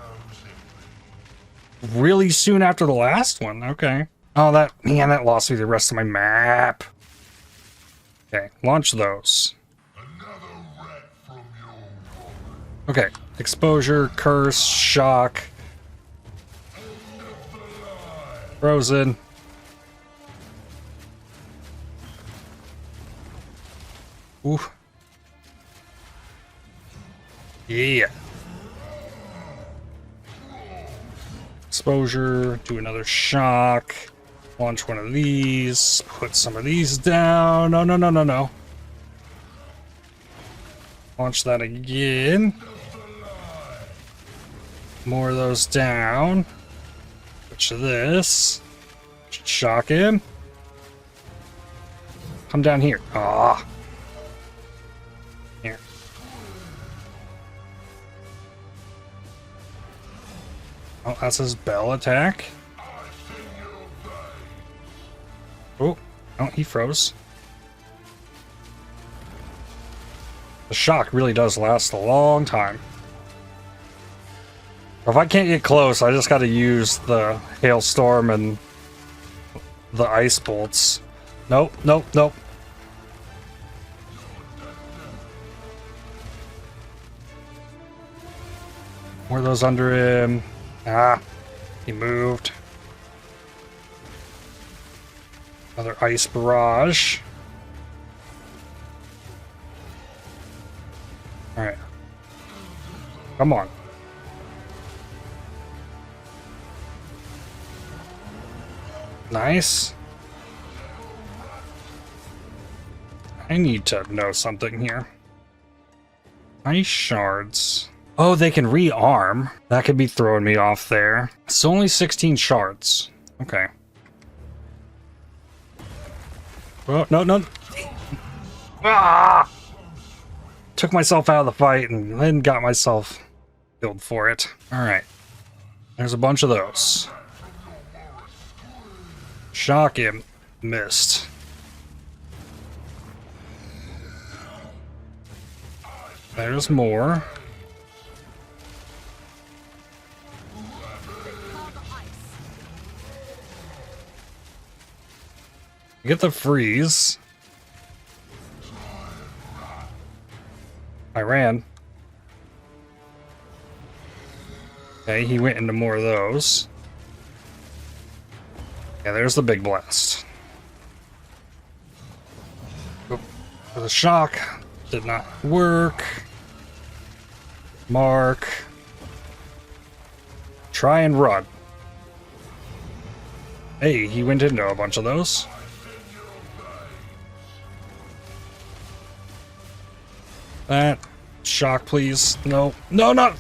really soon after the last one. Okay. Oh, that lost me the rest of my map. Okay, launch those. Okay, exposure, curse, shock, frozen. Ooh. Yeah. Exposure, do another shock, launch one of these, put some of these down. No, no, no, no, no. Launch that again. More of those down. Switch to this. Shock him. Come down here. Ah. Here. Oh, that's his bell attack. Oh, he froze. The shock really does last a long time. If I can't get close, I just gotta use the Hailstorm and the ice bolts. Nope, nope, nope. More of those under him. Ah, he moved. Another ice barrage. Alright. Come on. Nice. I need to know something here. Ice shards. Oh, they can rearm. That could be throwing me off there. It's only 16 shards. Okay. Oh, no, no. Ah! Took myself out of the fight and then got myself killed for it. Alright. There's a bunch of those. Shock him. Missed. There's more. Get the freeze. I ran. Okay, he went into more of those. Yeah, there's the big blast. Oh, the shock did not work. Mark. Try and run. Hey, he went into a bunch of those. That. Shock, please. No. No, not.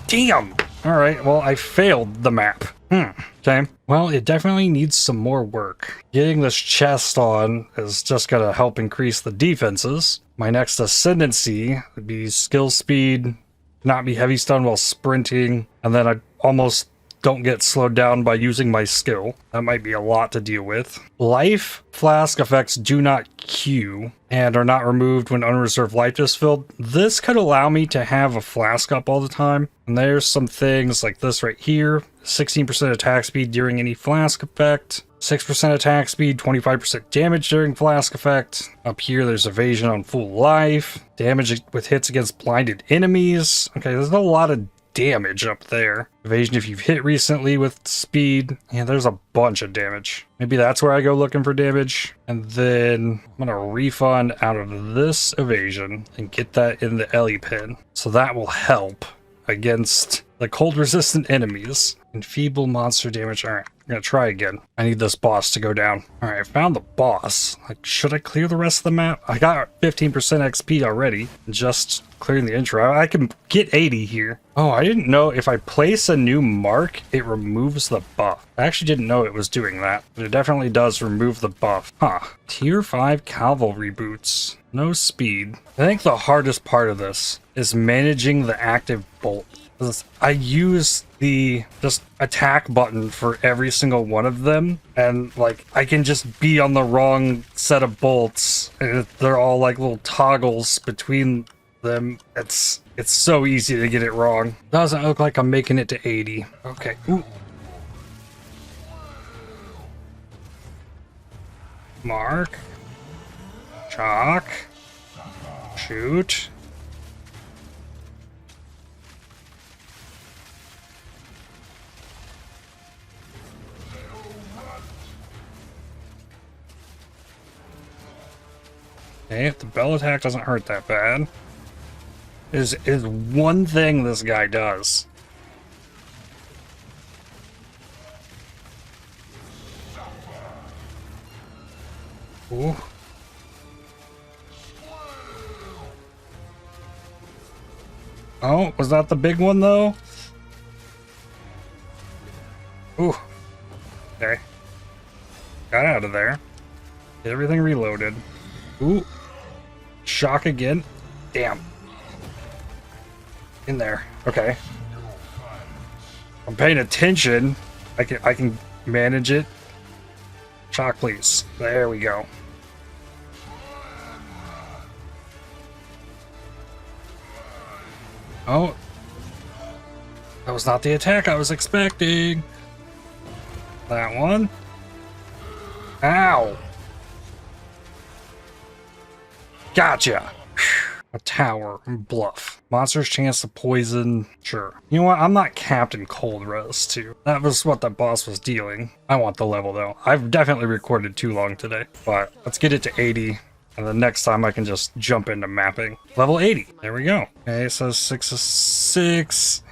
Damn! Alright, well, I failed the map. Okay. Well, it definitely needs some more work. Getting this chest on is just gonna help increase the defenses. My next Ascendancy would be skill speed, not be heavy stun while sprinting, and then I almost don't get slowed down by using my skill. That might be a lot to deal with. Life flask effects do not queue and are not removed when unreserved life is filled. This could allow me to have a flask up all the time. And there's some things like this right here. 16% attack speed during any flask effect. 6% attack speed, 25% damage during flask effect. Up here, there's evasion on full life. Damage with hits against blinded enemies. Okay, there's a lot of damage up there. Evasion if you've hit recently with speed. Yeah, there's a bunch of damage. Maybe that's where I go looking for damage. And then I'm gonna refund out of this evasion and get that in the Ellie pin. So that will help against the cold resistant enemies. Enfeeble monster damage. Alright, I'm gonna try again. I need this boss to go down. Alright, I found the boss. Like, should I clear the rest of the map? I got 15% XP already. Just clearing the intro. I can get 80 here. Oh, I didn't know if I place a new mark, it removes the buff. I actually didn't know it was doing that, but it definitely does remove the buff. Huh. Tier 5 cavalry boots. No speed. I think the hardest part of this is managing the active bolt. I use the just attack button for every single one of them, and like I can just be on the wrong set of bolts, and they're all like little toggles between them. It's so easy to get it wrong. Doesn't look like I'm making it to 80. Okay. Ooh. Mark. Chalk. Shoot. Okay, the bell attack doesn't hurt that bad. Is one thing this guy does. Ooh. Oh, was that the big one though? Ooh. Okay. Got out of there. Get everything reloaded. Ooh. Shock again. Damn. In there. Okay. I'm paying attention. I can manage it. Shock, please. There we go. Oh. That was not the attack I was expecting. That one. Ow. Gotcha. A tower. Bluff. Monster's chance to poison. Sure. You know what? I'm not Captain Cold Res too. That was what the boss was dealing. I want the level though. I've definitely recorded too long today. But let's get it to 80. And the next time I can just jump into mapping. Level 80. There we go. Okay, it says 6 of 6.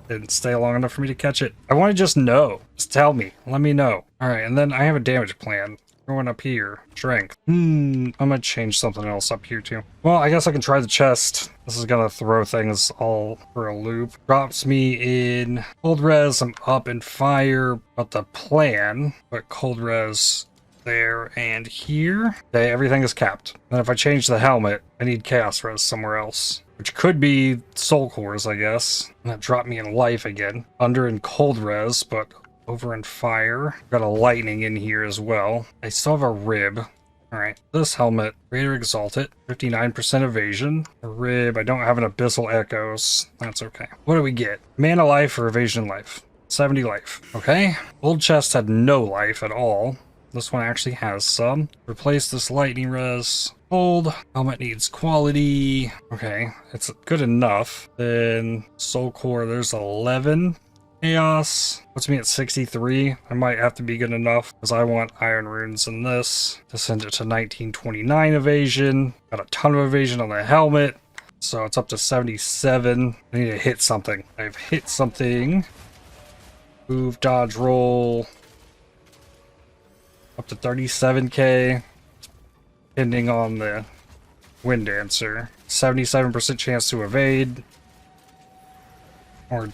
Didn't stay long enough for me to catch it. I want to just know. Just tell me. Let me know. Alright, and then I have a damage plan. Going up here. Strength. I'm gonna change something else up here too. Well, I guess I can try the chest. This is gonna throw things all for a loop. Drops me in cold res. I'm up in fire. But the plan, put cold res there and here. Okay, everything is capped. And if I change the helmet, I need chaos res somewhere else, which could be soul cores, I guess. And that dropped me in life again. Under in cold res, but over in fire. Got a lightning in here as well. I still have a rib. Alright, this helmet, Greater Exalted, 59% evasion. A rib, I don't have an Abyssal Echoes. That's okay. What do we get? Mana life or evasion life? 70 life. Okay. Old chest had no life at all. This one actually has some. Replace this lightning res. Old. Helmet needs quality. Okay, it's good enough. Then soul core, there's 11. Chaos puts me at 63. I might have to be good enough because I want iron runes in this to send it to 1929 evasion. Got a ton of evasion on the helmet, so it's up to 77. I need to hit something. I've hit something. Move, dodge, roll. Up to 37k, depending on the Wind Dancer. 77% chance to evade. Or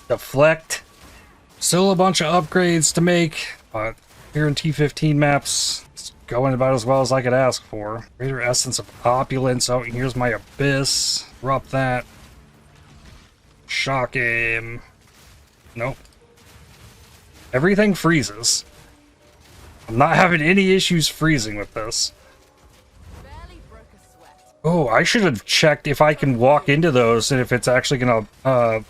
deflect. Still a bunch of upgrades to make, but here in T15 maps, it's going about as well as I could ask for. Greater Essence of Opulence. Oh, here's my Abyss. Drop that. Shock him. Nope. Everything freezes. I'm not having any issues freezing with this. Oh, I should have checked if I can walk into those and if it's actually gonna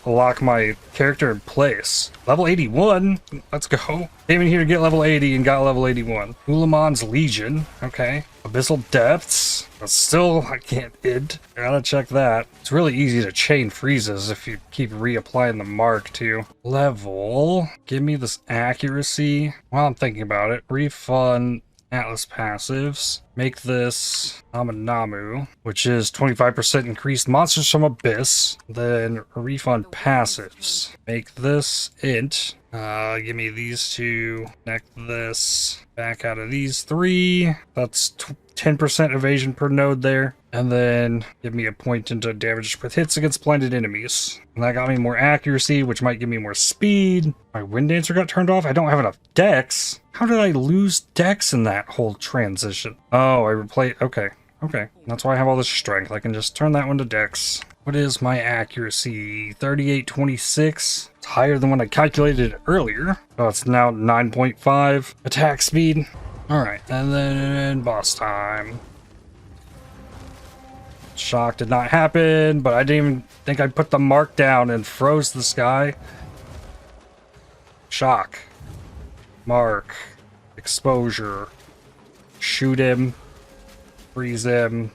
lock my character in place. Level 81, let's go. Came in here to get level 80 and got level 81. Ulamon's Legion, okay. Abyssal Depths, but still I can't id. Gotta check that. It's really easy to chain freezes if you keep reapplying the mark too. Level, give me this accuracy. While I'm thinking about it, refund Atlas passives. Make this Namu, which is 25% increased monsters from Abyss. Then refund passives. Make this int. Give me these two. Connect this. Back out of these three. That's 10% evasion per node there. And then give me a point into damage with hits against blinded enemies. And that got me more accuracy, which might give me more speed. My Wind Dancer got turned off. I don't have enough dex. How did I lose dex in that whole transition? Oh, I replaced... Okay. Okay. That's why I have all this strength. I can just turn that one to dex. What is my accuracy? 3826. It's higher than when I calculated it earlier. Oh, it's now 9.5. Attack speed. Alright, and then boss time. Shock did not happen, but I didn't even think I put the mark down and froze the sky. Shock. Mark. Exposure. Shoot him. Freeze him.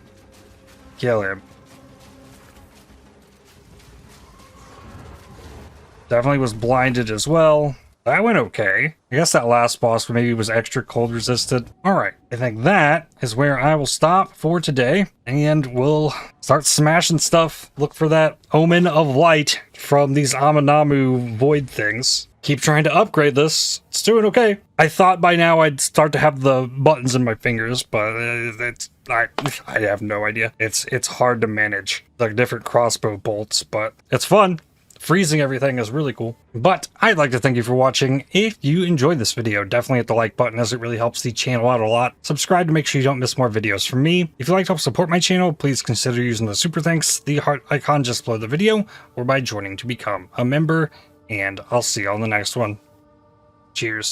Kill him. Definitely was blinded as well. That went okay. I guess that last boss maybe was extra cold resistant. Alright, I think that is where I will stop for today. And we'll start smashing stuff. Look for that Omen of Light from these Aminamu void things. Keep trying to upgrade this. It's doing okay. I thought by now I'd start to have the buttons in my fingers, but I have no idea. It's hard to manage the different crossbow bolts, but it's fun. Freezing everything is really cool. But I'd like to thank you for watching. If you enjoyed this video, definitely hit the like button as it really helps the channel out a lot. Subscribe to make sure you don't miss more videos from me. If you'd like to help support my channel, please consider using the super thanks, the heart icon just below the video, or by joining to become a member. And I'll see you on the next one. Cheers.